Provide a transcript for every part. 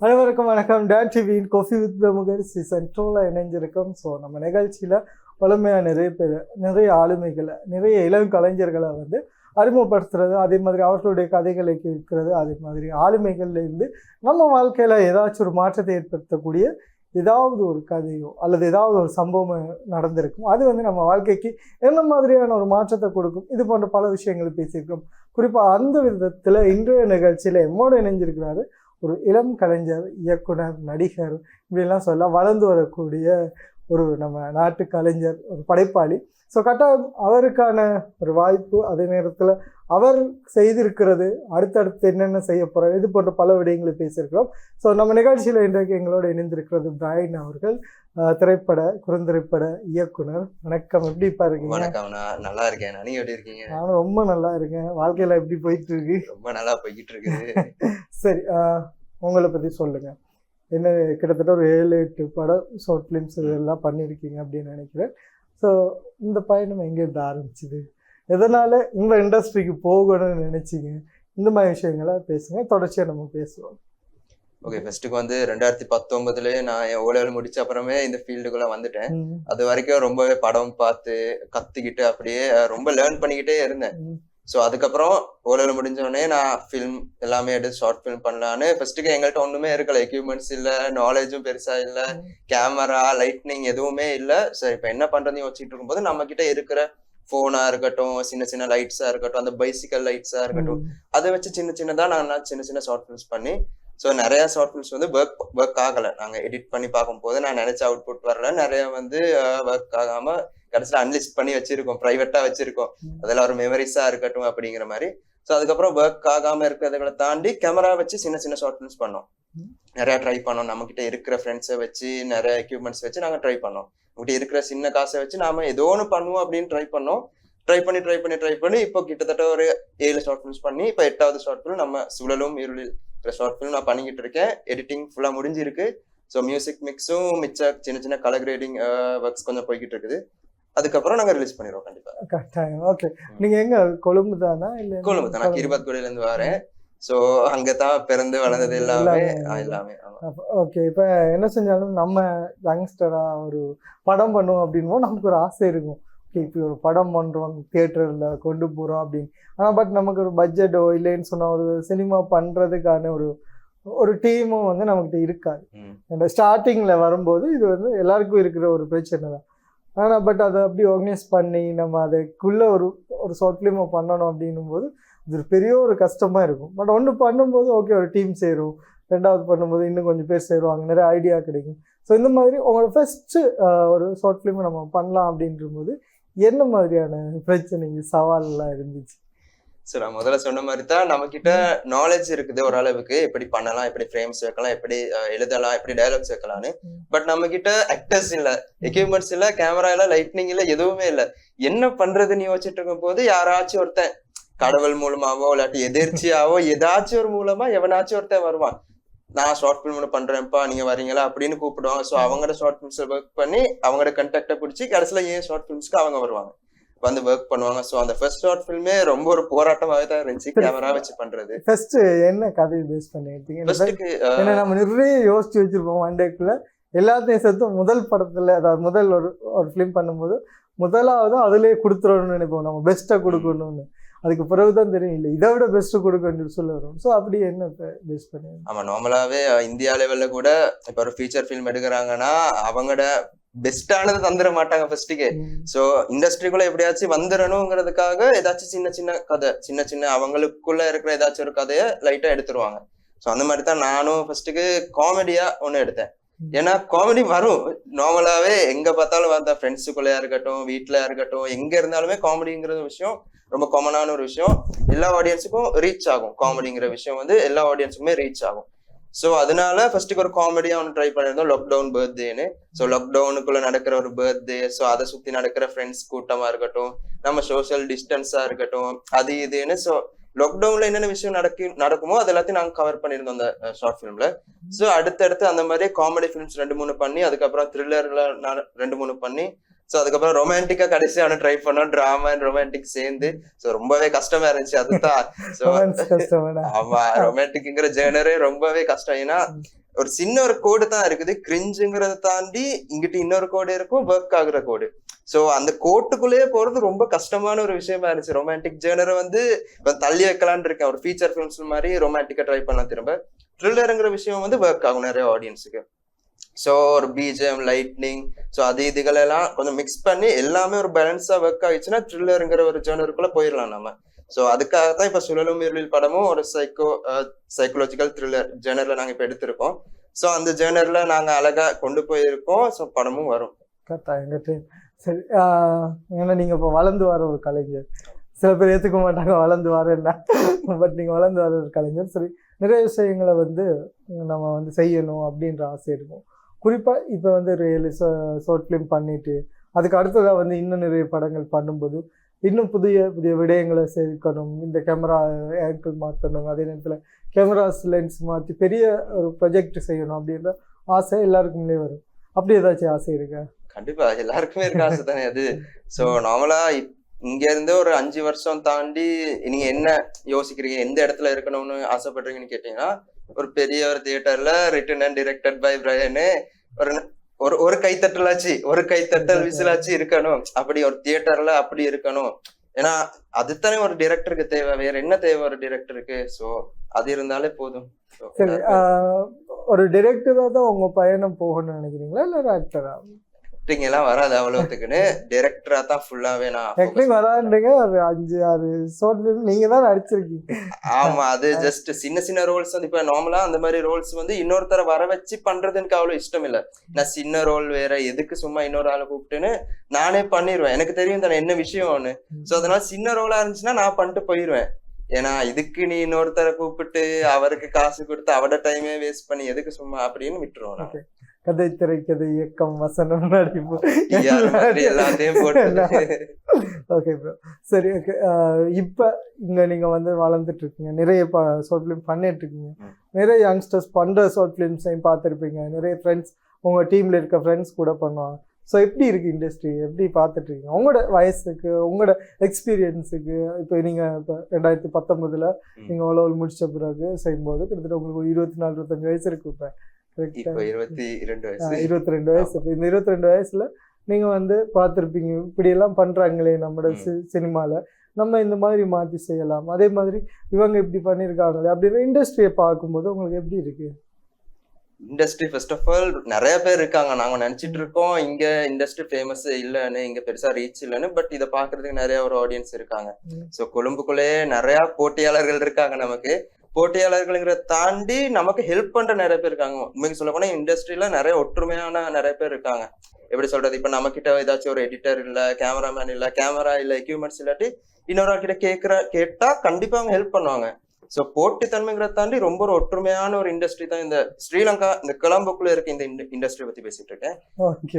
அனைவருக்கும் வணக்கம். டான் டிவியின் காஃபி வித் பிரமுகர் சீசன் 2ல இணைஞ்சிருக்கோம். ஸோ நம்ம நிகழ்ச்சியில் பழமையாக நிறைய ஆளுமைகளை, நிறைய இளம் கலைஞர்களை அறிமுகப்படுத்துறது, அதே மாதிரி அவர்களுடைய கதைகளை கேட்கிறது, அதே மாதிரி ஆளுமைகள்லேருந்து நம்ம வாழ்க்கையில் ஏதாச்சும் ஒரு மாற்றத்தை ஏற்படுத்தக்கூடிய ஏதாவது ஒரு கதையோ அல்லது ஏதாவது ஒரு சம்பவம் நடந்திருக்கும். அது நம்ம வாழ்க்கைக்கு என்ன மாதிரியான ஒரு மாற்றத்தை கொடுக்கும், இது போன்ற பல விஷயங்கள் பேசியிருக்கோம். குறிப்பாக அந்த விதத்தில் இன்றைய நிகழ்ச்சியில் எம்மோடு இணைஞ்சிருக்கிறாரு ஒரு இளம் கலைஞர், இயக்குனர், நடிகர், இப்படிலாம் சொல்லலாம் வளர்ந்து வரக்கூடிய ஒரு நம்ம நாட்டு கலைஞர், ஒரு படைப்பாளி. ஸோ கட்டாயம் அவருக்கான ஒரு வாய்ப்பு, அதே நேரத்தில் அவர் செய்திருக்கிறது, அடுத்தடுத்து என்னென்ன செய்ய போகிறார், இது போன்ற பல விடயங்களை பேசியிருக்கிறோம். ஸோ நம்ம நிகழ்ச்சியில் இன்றைக்கு எங்களோடு இணைந்திருக்கிறது பிரைன் அவர்கள், திரைப்பட குறுந்திரைப்பட இயக்குனர். வணக்கம், எப்படி பாருங்க? வணக்கம், நான் நல்லா இருக்கேன். நீங்க எப்படி இருக்கீங்க? நானும் ரொம்ப நல்லா இருக்கேன். வாழ்க்கையில எப்படி போயிட்டு இருக்கு? ரொம்ப நல்லா போய்கிட்டு இருக்குது. சரி, உங்களை பத்தி சொல்லுங்க. என்ன, கிட்டத்தட்ட ஒரு 7-8 படம், ஷார்ட் ஃபிலிம்ஸ் இதெல்லாம் பண்ணியிருக்கீங்க அப்படின்னு நினைக்கிறேன். ஸோ இந்த பயணம் எங்கேருந்து ஆரம்பிச்சுது, எதனால இந்த இண்டஸ்ட்ரிக்கு போகணும்னு நினைச்சிங்க, இந்த மாதிரி விஷயங்களை பேசுங்க, தொடர்ச்சியாக நம்ம பேசுவோம். ஓகே, ஃபர்ஸ்ட்டுக்கு 2019 நான் என் ஓலெவல் முடிச்ச அப்புறமே இந்த ஃபீல்டுக்குள்ள வந்துட்டேன். அது வரைக்கும் ரொம்பவே படம் பார்த்து கத்துக்கிட்டு அப்படியே ரொம்ப லேர்ன் பண்ணிக்கிட்டே இருந்தேன். ஸோ அதுக்கப்புறம் ஓலெவல் முடிஞ்சோடனே நான் ஃபிலிம் எல்லாமே எடுத்து ஷார்ட் ஃபிலிம் பண்ணலான்னு ஃபர்ஸ்ட்டுக்கு எங்கள்கிட்ட ஒன்றுமே இருக்கல, எக்யூப்மெண்ட்ஸ் இல்லை, நாலேஜும் பெருசா இல்லை, கேமரா, லைட்னிங் எதுவுமே இல்லை. சரி, இப்போ என்ன பண்றதையும் வச்சுட்டு இருக்கும்போது நம்ம கிட்ட இருக்கிற ஃபோனா இருக்கட்டும், சின்ன சின்ன லைட்ஸா இருக்கட்டும், அந்த பைசிக்கல் லைட்ஸா இருக்கட்டும், அதை வச்சு சின்னதா நான் சின்ன ஷார்ட் ஃபிலிம்ஸ் பண்ணி, ஸோ நிறைய ஷார்ட் ஃபிலிம்ஸ் ஒர்க் ஆகலை. நாங்கள் எடிட் பண்ணி பார்க்கும்போது நான் நினைச்ச அவுட்புட் வரல, நிறைய ஒர்க் ஆகாம கடைசியில் அன்லிஸ்ட் பண்ணி வச்சிருக்கோம், ப்ரைவேட்டா வச்சிருக்கோம், அதெல்லாம் ஒரு மெமரிஸா இருக்கட்டும் அப்படிங்கிற மாதிரி. ஸோ அதுக்கப்புறம் ஒர்க் ஆகாம இருக்கிறதுகளை தாண்டி கேமரா வச்சு சின்ன ஷார்ட் ஃபிலிம்ஸ் பண்ணோம், நிறைய ட்ரை பண்ணோம். நம்ம கிட்ட இருக்கிற ஃப்ரெண்ட்ஸை வச்சு, நிறைய எக்யூப்மெண்ட்ஸ் வச்சு நாங்கள் ட்ரை பண்ணோம். நம்மகிட்ட இருக்கிற சின்ன காசை வச்சு நாம ஏதோ ஒன்று பண்ணுவோம் அப்படின்னு ட்ரை பண்ணோம். ட்ரை பண்ணி இப்போ கிட்டத்தட்ட ஒரு 7 ஷார்ட் ஃபிலிம்ஸ் பண்ணி இப்போ 8வது ஷார்ட் ஃபிலிம் நம்ம சுழலும் இருளில் ஷார்ட் ஃபிலிம் நான் பண்ணிக்கிட்டு இருக்கேன். எடிட்டிங் ஃபுல்லா முடிஞ்சிருக்கு. ஸோ மியூசிக் மிக்ஸும் மிச்ச சின்ன கலர் கிரேடிங் ஒர்க்ஸ் கொஞ்சம் போய்கிட்டு இருக்குது. அதுக்கப்புறம் நாங்க ரிலீஸ் பண்ணிடுவோம் கண்டிப்பா. கட்டாயம். ஓகே, நீங்க எங்க, கொழும்பு தானா? இல்ல, கொழும்பு தான். நான் கிருபாத்குடியில இருந்து வரேன். ஸோ அங்கதான் பிறந்து வளர்ந்தது எல்லாமே. ஓகே, இப்ப என்ன செஞ்சாலும் நம்ம யங்ஸ்டரா ஒரு படம் பண்ணுவோம் அப்படின்னு நமக்கு ஒரு ஆசை இருக்கும். இப்போ ஒரு படம் பண்றோம், தியேட்டர்ல கொண்டு போறோம் அப்படின்னு. ஆனா பட் நமக்கு ஒரு பட்ஜெட்டோ இல்லைன்னு சொன்னா ஒரு சினிமா பண்றதுக்கான ஒரு டீமும் நம்மகிட்ட இருக்காது. அந்த ஸ்டார்டிங்ல வரும்போது இது எல்லாருக்கும் இருக்கிற ஒரு பிரச்சனை தான். ஆனால் பட் அதை அப்படி ஆர்கனைஸ் பண்ணி நம்ம அதுக்குள்ள ஒரு ஷார்ட் ஃபிலிமை பண்ணணும் அப்படின்னும் போது இது ஒரு பெரிய ஒரு கஷ்டமா இருக்கும். பட் ஒன்று பண்ணும்போது ஓகே, ஒரு டீம் சேரும், 2வது பண்ணும்போது இன்னும் கொஞ்சம் பேர் சேருவாங்க, நிறைய ஐடியா கிடைக்கும். ஸோ இந்த மாதிரி உங்களோட ஃபர்ஸ்ட் ஒரு ஷார்ட் ஃபிலிமை நம்ம பண்ணலாம் அப்படின்ற போது என்ன மாதிரியான பிரச்சனைங்க, சவால்லாம் இருந்துச்சு? ஸோ நான் முதல்ல சொன்ன மாதிரி தான், நம்ம கிட்ட நாலேஜ் இருக்குது ஓரளவுக்கு, எப்படி பண்ணலாம், எப்படி ஃப்ரேம்ஸ் வைக்கலாம், எப்படி எழுதலாம், எப்படி டயலாக்ஸ் வைக்கலாம்னு. பட் நம்ம கிட்ட ஆக்டர்ஸ் இல்ல, எக்யூப்மெண்ட்ஸ் இல்ல, கேமரா இல்ல, லைட்னிங் இல்ல, எதுவுமே இல்ல. என்ன பண்றதுன்னு யோசிச்சுட்டு இருக்கும் போது யாராச்சும் ஒருத்தன் கடவுள் மூலமாவோ இல்லாட்டி எதிர்ச்சியாவோ ஏதாச்சும் ஒரு மூலமா எவனாச்சும் ஒருத்தன் வருவான், நான் ஷார்ட் ஃபிலிம் பண்றேன்ப்பா, நீங்க வரீங்களா அப்படின்னு கூப்பிடுவாங்க. ஸோ அவங்களோட ஷார்ட் ஃபிலிம்ஸ் ஒர்க் பண்ணி அவங்களோட கண்டாக்டை பிடிச்சி கடைசியில ஏன் ஷார்ட் ஃபிலிம்ஸ்க்கு அவங்க வருவாங்க, வந்து ஒர்க் பண்ணுவாங்க. ஸோ அந்த ஃபர்ஸ்ட் ஷார்ட் ஃபிலிமே ரொம்ப ஒரு போராட்டமாவே தான் இருந்துச்சு, கேமரா வச்சு பண்றது. ஃபர்ஸ்ட் என்ன கதையை பேஸ் பண்ணிருக்கீங்க? நம்ம நிறைய யோசிச்சு வச்சிருப்போம் ஒன்டேக்குள்ள, எல்லாத்தையும் சேர்த்து முதல் படத்துல, அதாவது முதல் ஒரு ஃபிலிம் பண்ணும்போது முதலாவது அதுலயே கொடுத்துடணும்னு நினைப்போம், நம்ம பெஸ்ட்டா கொடுக்கணும்னு. அதுக்கு பிறகுதான் தெரியும் இல்லை இதை விட பெஸ்ட் கொடுக்கணும்னு சொல்ல வரும். ஸோ அப்படி என்ன பேஸ் பண்ணி? ஆமா, நார்மலாவே இந்தியா லெவல்ல கூட இப்போ ஒரு ஃபீச்சர் ஃபிலிம் எடுக்கிறாங்கன்னா அவங்களோட பெஸ்டானது தந்துட மாட்டாங்க ஃபர்ஸ்ட்டுக்கு. ஸோ இண்டஸ்ட்ரிக்குள்ள எப்படியாச்சும் வந்துடணுங்கிறதுக்காக ஏதாச்சும் சின்ன கதை, சின்ன அவங்களுக்குள்ள இருக்கிற ஏதாச்சும் ஒரு கதையை லைட்டா எடுத்துருவாங்க. ஸோ அந்த மாதிரி தான் நானும் ஃபர்ஸ்ட்டுக்கு காமெடியா ஒன்று எடுத்தேன். ஏன்னா காமெடி வரும் நார்மலாவே, எங்க பார்த்தாலும் பார்த்தா ஃப்ரெண்ட்ஸுக்குள்ளயா இருக்கட்டும், வீட்டுல இருக்கட்டும், எங்க இருந்தாலுமே காமெடிங்கிற விஷயம் ரொம்ப காமனான ஒரு விஷயம், எல்லா ஆடியன்ஸுக்கும் ரீச் ஆகும். காமெடிங்கிற விஷயம் எல்லா ஆடியன்ஸுக்குமே ரீச் ஆகும். ஸோ அதனால ஃபர்ஸ்ட்டுக்கு ஒரு காமெடியா ஒன்று ட்ரை பண்ணியிருந்தோம், லாக்டவுன் பர்த்டேன்னு. ஸோ லாக்டவுனுக்குள்ள நடக்கிற ஒரு பர்த்டே, ஸோ அதை சுத்தி நடக்கிற ஃப்ரெண்ட்ஸ் கூட்டமா இருக்கட்டும், நம்ம சோஷியல் டிஸ்டன்ஸா இருக்கட்டும், அது இதுன்னு. ஸோ லாக்டவுன்ல என்னென்ன விஷயம் நடக்குமோ அது எல்லாத்தையும் நாங்கள் கவர் பண்ணியிருந்தோம் அந்த ஷார்ட் ஃபிலிம்ல. ஸோ அடுத்தடுத்து அந்த மாதிரி காமெடி ஃபிலிம்ஸ் 2-3 பண்ணி, அதுக்கப்புறம் த்ரில்லர்ல 2-3 பண்ணி, ஸோ அதுக்கப்புறம் ரொமான்டிக்கா கடைசியா அவனை ட்ரை பண்ணோம், டிராமா அண்ட் ரொமான்டிக் சேர்ந்து. ஸோ ரொம்பவே கஷ்டமா இருந்துச்சு அதுதான். ஸோ ஆமா, ரொமான்டிக்ங்கிற ஜேர்னரே ரொம்பவே கஷ்டம். ஏன்னா ஒரு சின்ன ஒரு கோடு தான் இருக்குது. கிரிஞ்சுங்கிறத தாண்டி இங்கிட்ட இன்னொரு கோடு இருக்கும், ஒர்க் ஆகுற கோடு. சோ அந்த கோட்டுக்குள்ளேயே போறது ரொம்ப கஷ்டமான ஒரு விஷயமா இருந்துச்சு. ரொமான்டிக் ஜேர்னரை வந்து இப்ப தள்ளி வைக்கலான்னு இருக்கேன். ஒரு ஃபீச்சர் ஃபிலிம்ஸ் மாதிரி ரொமான்டிக்கா ட்ரை பண்ணலாம். திரும்ப த்ரில்லருங்கிற விஷயம் வந்து ஒர்க் ஆகும் நிறைய ஆடியன்ஸுக்கு. ஸோ ஒரு பிஜிஎம், லைட்னிங், ஸோ அது இதுகளெல்லாம் கொஞ்சம் மிக்ஸ் பண்ணி எல்லாமே ஒரு பேலன்ஸா ஒர்க் ஆயிடுச்சுன்னா த்ரில்லருங்கிற ஒரு ஜேர்னருக்குள்ள போயிடலாம் நம்ம. ஸோ அதுக்காக தான் இப்ப சுழலும் இருளில் படமும் ஒரு சைக்கோலஜிக்கல் த்ரில்லர் ஜேர்னர்ல நாங்க இப்ப எடுத்திருக்கோம். ஸோ அந்த ஜேர்னர்ல நாங்க அழகா கொண்டு போயிருக்கோம். ஸோ படமும் வரும். கரெக்டாக. சரி, ஏன்னா நீங்க இப்போ வளர்ந்து வர ஒரு கலைஞர், சில பேர் ஏற்றுக்க மாட்டாங்க வளர்ந்து வரேன்னா, பட் நீங்கள் வளர்ந்து வர ஒரு கலைஞர். சரி, நிறைய விஷயங்களை வந்து நம்ம வந்து செய்யணும் அப்படின்ற ஆசை இருக்கும். குறிப்பாக இப்போ வந்து ஷார்ட் ஃபிலிம் பண்ணிட்டு அதுக்கு அடுத்ததாக வந்து இன்னும் நிறைய படங்கள் பண்ணும்போது இன்னும் புதிய புதிய விடயங்களை சேர்க்கணும், இந்த கேமரா ஆங்கிள் மாற்றணும், அதே நேரத்தில் கேமராஸ் லென்ஸ் மாற்றி பெரிய ஒரு ப்ரொஜெக்ட் செய்யணும் அப்படின்ற ஆசை எல்லாருக்குமே வரும். அப்படி ஏதாச்சும் ஆசை இருக்கா? கண்டிப்பா எல்லாருக்குமே இருக்க ஆசை தானே அது. சோ நார்மலா இங்க இருந்து ஒரு 5 வருஷம் தாண்டி நீங்க என்ன யோசிக்கிறீங்க, எந்த இடத்துல இருக்கணும்னு ஆசைப்படுறீங்கன்னு கேட்டீங்கன்னா, ஒரு பெரிய ஒரு தியேட்டர்ல written and directed by Brian ஒரு கைத்தட்டல் விசிலாச்சு இருக்கணும். அப்படி ஒரு தியேட்டர்ல அப்படி இருக்கணும். ஏன்னா அதுதானே ஒரு டிரெக்டருக்கு தேவை. வேற என்ன தேவை ஒரு டிரெக்டருக்கு? சோ அது இருந்தாலே போதும். சரி, ஒரு டிரெக்டரா தான் உங்க பயணம் போகணும்னு நினைக்கிறீங்களா இல்ல ஆக்டரா? ஆக்டிங் எல்லாம் வராது அவ்வளவுக்குன்னு, டைரக்டரா தான் ஃபுல்லாவே நான் ஆக்டிங் வராதுன்றீங்க. ஒரு 5-6 ஷார்ட் ஃபிலிம் நீங்க தான் நடிச்சிருக்கீங்க. ஆமா, அது ஜஸ்ட் சின்ன சின்ன ரோல்ஸ் வந்து இப்ப நார்மலா அந்த மாதிரி ரோல்ஸ் வந்து இன்னொருத்தர வர வச்சு பண்றது எனக்கு அவ்வளவு இஷ்டம் இல்ல. நான் சின்ன ரோல் வேற எதுக்கு சும்மா இன்னொரு ஆளை கூப்பிட்டுன்னு நானே பண்ணிடுவேன். எனக்கு தெரியும் தானே என்ன விஷயம்னு. சோ அதனால சின்ன ரோலா இருந்துச்சுன்னா நான் பண்ணிட்டு போயிடுவேன். ஏன்னா இதுக்கு நீ இன்னொருத்தரை கூப்பிட்டு அவருக்கு காசு கொடுத்து அவட டைமே வேஸ்ட் பண்ணி எதுக்கு சும்மா அப்படின்னு விட்டுருவோம். கதை, திரைக்கதை, இயக்கம், வசனம், நடிப்பு எல்லாத்தையும் போட்டு. ஓகே ப்ரோ, சரி. ஓகே, இப்போ இங்கே நீங்கள் வந்து வளர்ந்துட்டு இருக்கீங்க, நிறைய ஷார்ட் ஃபிலிம் பண்ணிட்டு இருக்கீங்க, நிறைய யங்ஸ்டர்ஸ் பண்ணுற ஷார்ட் ஃபிலிம்ஸையும் பார்த்துருப்பீங்க, நிறைய ஃப்ரெண்ட்ஸ் உங்கள் டீமில் இருக்க ஃப்ரெண்ட்ஸ் கூட பண்ணுவாங்க. ஸோ எப்படி இருக்குது இண்டஸ்ட்ரி, எப்படி பார்த்துட்டு இருக்கீங்க உங்களோட வயசுக்கு, உங்களோட எக்ஸ்பீரியன்ஸுக்கு? இப்போ நீங்கள் இப்போ 2019 நீங்கள் ஓலோவல் முடிச்ச பிறகு செய்யும்போது கிட்டத்தட்ட உங்களுக்கு ஒரு 24-25 வயசு இருக்கு. இப்போ 22 வயசு. இப்போ இந்த 22 வயசுல நீங்க வந்து பார்த்துருப்பீங்க, இப்படி எல்லாம் பண்றாங்களே நம்மளோட சினிமால, நம்ம இந்த மாதிரி மாற்றி செய்யலாம், அதே மாதிரி இவங்க இப்படி பண்ணியிருக்காங்களே அப்படின்னு இண்டஸ்ட்ரியை பார்க்கும்போது உங்களுக்கு எப்படி இருக்கு? இண்டஸ்ட்ரி ஃபர்ஸ்ட் ஆஃப் ஆல் நிறைய பேர் இருக்காங்க. நாங்க நினைச்சிட்டு இருக்கோம் இங்க இண்டஸ்ட்ரி ஃபேமஸ் இல்லன்னு, இங்க பெருசா ரீச் இல்லன்னு. பட் இதை பாக்குறதுக்கு நிறைய ஒரு ஆடியன்ஸ் இருக்காங்க. சோ கொழும்புக்குள்ளேயே நிறைய போட்டியாளர்கள் இருக்காங்க. நமக்கு போட்டியாளர்கள்ங்கிறத தாண்டி நமக்கு ஹெல்ப் பண்ற நிறைய பேர் இருக்காங்க. உண்மைக்கு சொல்ல போனா இண்டஸ்ட்ரியில நிறைய ஒற்றுமையான நிறைய பேர் இருக்காங்க. எப்படி சொல்றது, இப்ப நம்ம கிட்ட ஏதாச்சும் ஒரு எடிட்டர் இல்ல, கேமராமேன் இல்ல, கேமரா இல்ல, எக்யூப்மெண்ட்ஸ் இல்லாட்டி இன்னொரு ஆள் கிட்ட கேட்டா கண்டிப்பா அவங்க ஹெல்ப் பண்ணுவாங்க. சோ போட்டித்தன்மைங்கிறத தாண்டி ரொம்ப ஒரு ஒற்றுமையான ஒரு இண்டஸ்ட்ரி தான் இந்த ஸ்ரீலங்கா, இந்த கொலம்புக்குள்ள இருக்க இந்த இண்டஸ்ட்ரி பத்தி பேசிட்டு இருக்கேன்.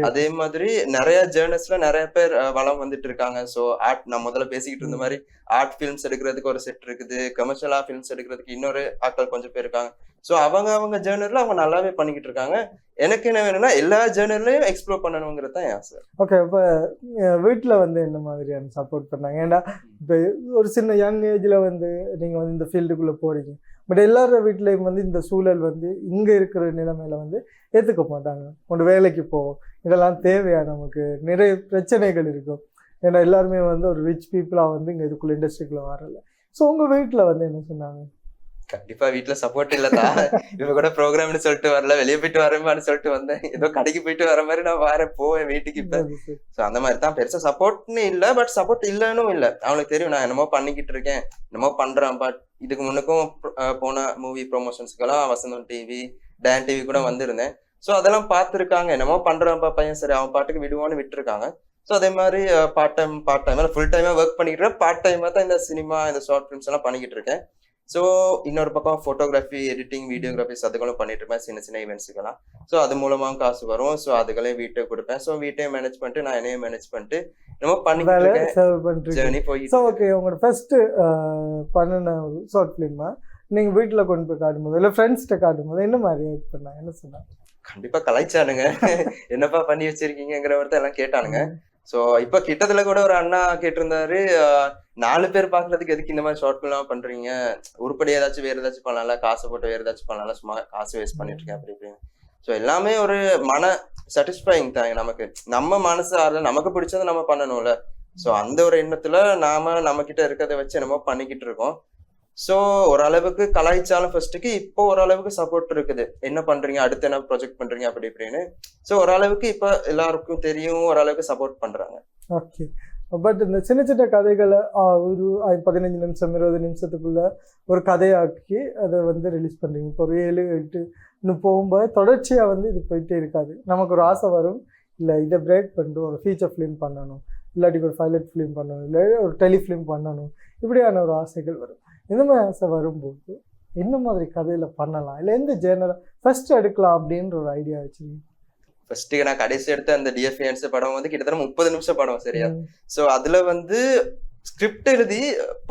அதே மாதிரி நிறைய ஜேர்னல்ஸ்ல நிறைய பேர் வளம் வந்துட்டு இருக்காங்க. சோ ஆர்ட், நான் முதல்ல பேசிக்கிட்டு இருந்த மாதிரி ஆர்ட் ஃபிலிம்ஸ் எடுக்கிறதுக்கு ஒரு செட் இருக்குது, கமர்ஷியலா ஃபிலிம்ஸ் எடுக்கிறதுக்கு இன்னொரு ஆட்கள் கொஞ்சம் பேர் இருக்காங்க. சோ அவங்க ஜேர்னல்ல அவங்க நல்லாவே பண்ணிக்கிட்டு இருக்காங்க. எனக்கு என்ன வேணும்னா எல்லா ஜேர்னல்லையும் எக்ஸ்ப்ளோர் பண்ணணுங்கிறது தான் ஆசை. ஓகே, இப்போ வீட்டில் வந்து என்ன மாதிரியான சப்போர்ட் பண்ணாங்க? ஏன்னா இப்போ ஒரு சின்ன யங் ஏஜில் வந்து நீங்கள் வந்து இந்த ஃபீல்டுக்குள்ளே போகிறீங்க, பட் எல்லாரோட வீட்லேயும் வந்து இந்த சூழல் வந்து இங்கே இருக்கிற நிலைமையில வந்து ஏற்றுக்க மாட்டாங்க. கொண்டு வேலைக்கு போவோம், இதெல்லாம் தேவையா, நமக்கு நிறைய பிரச்சனைகள் இருக்கும். ஏன்னா எல்லாருமே வந்து ஒரு ரிச் பீப்புளாக வந்து இங்கே இதுக்குள்ளே இண்டஸ்ட்ரிக்குள்ளே வரல. ஸோ உங்கள் வீட்டில் வந்து என்ன சொன்னாங்க? கண்டிப்பா வீட்டுல சப்போர்ட் இல்லதா. இவ கூட ப்ரோக்ராம்னு சொல்லிட்டு வரல, வெளியே போயிட்டு வரேன்னு சொல்லிட்டு வந்தேன். ஏதோ கடைக்கு போயிட்டு வர மாதிரி நான் போவேன் வீட்டுக்கு. இப்ப சோ அந்த மாதிரி தான், பெருசா சப்போர்ட்னு இல்ல, பட் சப்போர்ட் இல்லன்னு இல்ல. அவனுக்கு தெரியும் நான் என்னமோ பண்ணிக்கிட்டு இருக்கேன், என்னமோ பண்றேன். பட் இதுக்கு முன்னுக்கும் போன மூவி ப்ரொமோஷன்ஸ்க்கெல்லாம் வசந்தம் டிவி, டான் டிவி கூட வந்திருந்தேன். சோ அதெல்லாம் பார்த்துருக்காங்க, என்னமோ பண்றான் பையன், சரி அவன் பாட்டுக்கு விடுவான்னு விட்டுருக்காங்க. ஸோ அதே மாதிரி பார்ட் டைம் ஃபுல் டைமா ஒர்க் பண்ணிக்கிட்டு இருக்கேன். பார்ட் டைமா தான் இந்த சினிமா, இந்த ஷார்ட் ஃபிலிம்ஸ் எல்லாம் பண்ணிக்கிட்டு இருக்கேன். ஸோ இன்னொரு பக்கம் ஃபோட்டோகிராஃபி, எடிட்டிங், வீடியோகிராஃபிஸ் அதுகளும் பண்ணிட்டு இருப்பேன், சின்ன சின்ன ஈவெண்ட்ஸுக்கெல்லாம். ஸோ அது மூலமாக காசு வரும். ஸோ அதுகளே வீட்டுக்கு கொடுப்பேன். ஸோ வீட்டையும் மேனேஜ் பண்ணிட்டு நான் என்னையும் மேனேஜ் பண்ணிட்டு நம்ம பண்ணிட்டு ஜேர்னி போயிட்டு. ஸோ ஓகே, உங்களோட ஃபர்ஸ்ட் பண்ணின ஷார்ட் ஃபிலிமா நீங்கள் வீட்டில் கொண்டு போய் காட்டும்போது இல்லை ஃப்ரெண்ட்ஸ்கிட்ட காட்டும்போது என்ன மாதிரி ஆக்ட் பண்ணாங்க, என்ன சொன்னாங்க? கண்டிப்பா கலாய்ச்சானுங்க, என்னப்பா பண்ணி வச்சிருக்கீங்கிற மாதிரி எல்லாம் கேட்டானுங்க. ஸோ இப்ப கிட்டத்துல கூட ஒரு அண்ணா கேட்டிருந்தாரு, 4 பேர் பாக்குறதுக்கு எதுக்கு இந்த மாதிரி ஷார்ட் ஃபிலிம் பண்றீங்க, உருப்படி ஏதாச்சும் வேற ஏதாச்சும் பண்ணலாம்ல, காசு போட்டு வேற ஏதாச்சும் பண்ணலாம்ல, சும்மா காசு வேஸ்ட் பண்ணிட்டு இருக்கேன் அப்படி இப்படின்னு. ஸோ எல்லாமே ஒரு மன சாட்டிஸ்ஃபைங் தான் நமக்கு. நம்ம மனசு ஆறுதல், நமக்கு பிடிச்சதை நம்ம பண்ணணும்ல. ஸோ அந்த ஒரு எண்ணத்துல நம்ம கிட்ட இருக்கிறத வச்சு என்னமோ பண்ணிக்கிட்டு இருக்கோம். ஸோ ஓரளவுக்கு கலாய்ச்சாலும் ஃபர்ஸ்ட்டுக்கு இப்போ ஓரளவுக்கு சப்போர்ட் இருக்குது, என்ன பண்றீங்க, அடுத்து என்ன ப்ரொஜெக்ட் பண்றீங்க அப்படி இப்படின்னு. ஸோ ஓரளவுக்கு இப்போ எல்லாருக்கும் தெரியும், ஓரளவுக்கு சப்போர்ட் பண்றாங்க. ஓகே. பட் இந்த சின்ன சின்ன கதைகளை ஒரு 15 நிமிஷம் 20 நிமிஷத்துக்குள்ள ஒரு கதையாக்கி அதை வந்து ரிலீஸ் பண்ணுறீங்க. இப்போ ஒரு 7-8 போகும்போது தொடர்ச்சியாக வந்து இது போயிட்டே இருக்காது. நமக்கு ஒரு ஆசை வரும், இல்லை இதை பிரேக் பண்ணிட்டு ஒரு ஃபீச்சர் ஃபிலிம் பண்ணணும், இல்லாட்டி ஒரு பைலட் ஃபிலிம் பண்ணணும், இல்லை ஒரு டெலிஃபிலிம் பண்ணணும், இப்படியான ஒரு ஆசைகள் வரும். இந்த மாதிரி ஆசை வரும்போது என்ன மாதிரி கதையில் பண்ணலாம், இல்லை எந்த ஜேர்னலை ஃபர்ஸ்ட் எடுக்கலாம் அப்படின்ற ஒரு ஐடியா வச்சுருக்கீங்க? ஃபர்ஸ்ட் நான் கடைசி எடுத்த அந்த டிஎஃப்என்ஸ் படம் வந்து கிட்டத்தட்ட 30 நிமிஷம் படம், சரியா? ஸோ அதுல வந்து ஸ்கிரிப்ட் எழுதி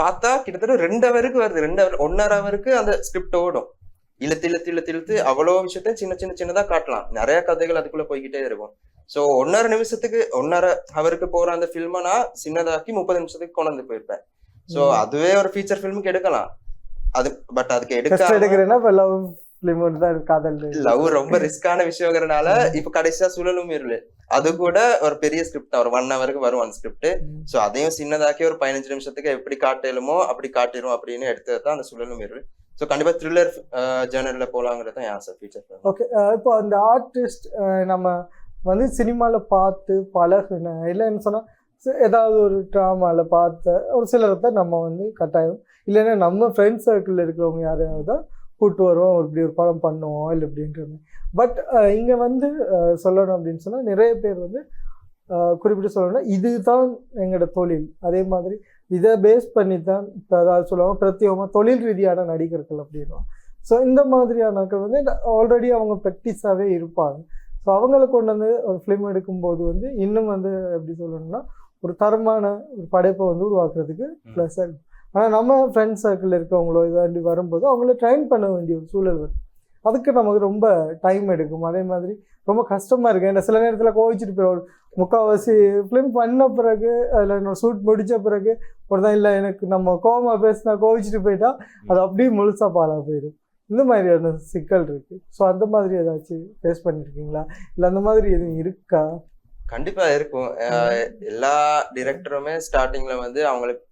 பார்த்தா கிட்டத்தட்ட 2 ஹவருக்கு வருது, 1.5 ஹவருக்கு அந்த ஸ்கிரிப்ட் ஓடும். இழுத்து அவ்வளோ விஷயத்தையும் சின்ன சின்னதா காட்டலாம். நிறைய கதைகள் அதுக்குள்ள போய்கிட்டே இருக்கும். ஸோ 1.5 நிமிஷத்துக்கு 1.5 ஹவருக்கு போற அந்த ஃபில்மை நான் சின்னதாக்கி 30 நிமிஷத்துக்கு கொண்டு வந்து போயிருப்பேன். ஸோ அதுவே ஒரு ஃபீச்சர் ஃபிலிமுக்கு எடுக்கலாம். பட் அதுக்கு லவ் ரொம்ப ரிஸ்கான விஷயங்கிறனால இப்ப கடைசியா சுழலும் இருளு அது கூட ஒரு பெரிய ஸ்கிரிப்ட் தான், ஒரு 1 ஹவருக்கு வரும் அந்த ஸ்கிரிப்ட். ஸோ அதையும் சின்னதாக்கி ஒரு 15 நிமிஷத்துக்கு எப்படி காட்டலுமோ அப்படி காட்டிடும் அப்படின்னு எடுத்ததுதான் அந்த சுழலும் இருள். ஸோ கண்டிப்பா த்ரில்லர் ஜேர்னல்ல போலாங்கிறது தான் என் ஆசை ஃபியூச்சர். ஓகே. இப்போ அந்த ஆர்டிஸ்ட் நம்ம வந்து சினிமாவில் பார்த்து பழகுன, இல்லைன்னு சொன்னால் ஏதாவது ஒரு ட்ராமாவில் பார்த்த ஒரு சிலரை தான் நம்ம வந்து கட்டாயம், இல்லைன்னா நம்ம ஃப்ரெண்ட்ஸ் சர்க்கிளில் இருக்கிறவங்க யாரையாவது தான் கூப்பிட்டு வருவோம், இப்படி ஒரு படம் பண்ணுவோம் இல்லை இப்படின்றது. பட் இங்கே வந்து சொல்லணும் அப்படின்னு சொன்னால் நிறைய பேர் வந்து குறிப்பிட்டு சொல்லணும்னா இதுதான் எங்களோட தொழில், அதே மாதிரி இதை பேஸ் பண்ணி தான் இப்போ அதாவது சொல்லுவாங்க பிரத்யேகமாக தொழில் ரீதியான நடிகர்கள் அப்படின்வாங்க. ஸோ இந்த மாதிரியானர்கள் வந்து ஆல்ரெடி அவங்க ப்ராக்டிஸாகவே இருப்பாங்க. ஸோ அவங்களை கொண்டு வந்து ஒரு ஃபிலிம் எடுக்கும்போது வந்து இன்னும் வந்து எப்படி சொல்லணும்னா ஒரு தரமான ஒரு படைப்பை வந்து உருவாக்குறதுக்கு ப்ளஸ்ஸாக இருக்கும். ஆனால் நம்ம ஃப்ரெண்ட்ஸ் சர்க்கிளில் இருக்கவங்களோ இதாண்டி வரும்போது அவங்கள ட்ரைன் பண்ண வேண்டிய ஒரு சூழல் வரும். அதுக்கு நமக்கு ரொம்ப டைம் எடுக்கும். அதே மாதிரி ரொம்ப கஷ்டமாக இருக்குது. ஏன்னா சில நேரத்தில் கோவிச்சிட்டு போயிடும். முக்கால்வாசி ஃபிலிம் பண்ண பிறகு அதில் என்னோட ஷூட் முடித்த பிறகு ஒரு தான் இல்லை எனக்கு நம்ம கோவமாக பேசினா கோவிச்சிட்டு போயிட்டா அது அப்படியே முழுசாக பாலாக போயிடும். இந்த மாதிரியான சிக்கல் இருக்குது. ஸோ அந்த மாதிரி ஏதாச்சும் ஃபேஸ் பண்ணியிருக்கீங்களா, இல்லை அந்த மாதிரி எதுவும் இருக்கா? கண்டிப்பா இருக்கும். எல்லா டிரெக்டருமே ஸ்டார்டிங்ல வந்து அவங்களுக்கு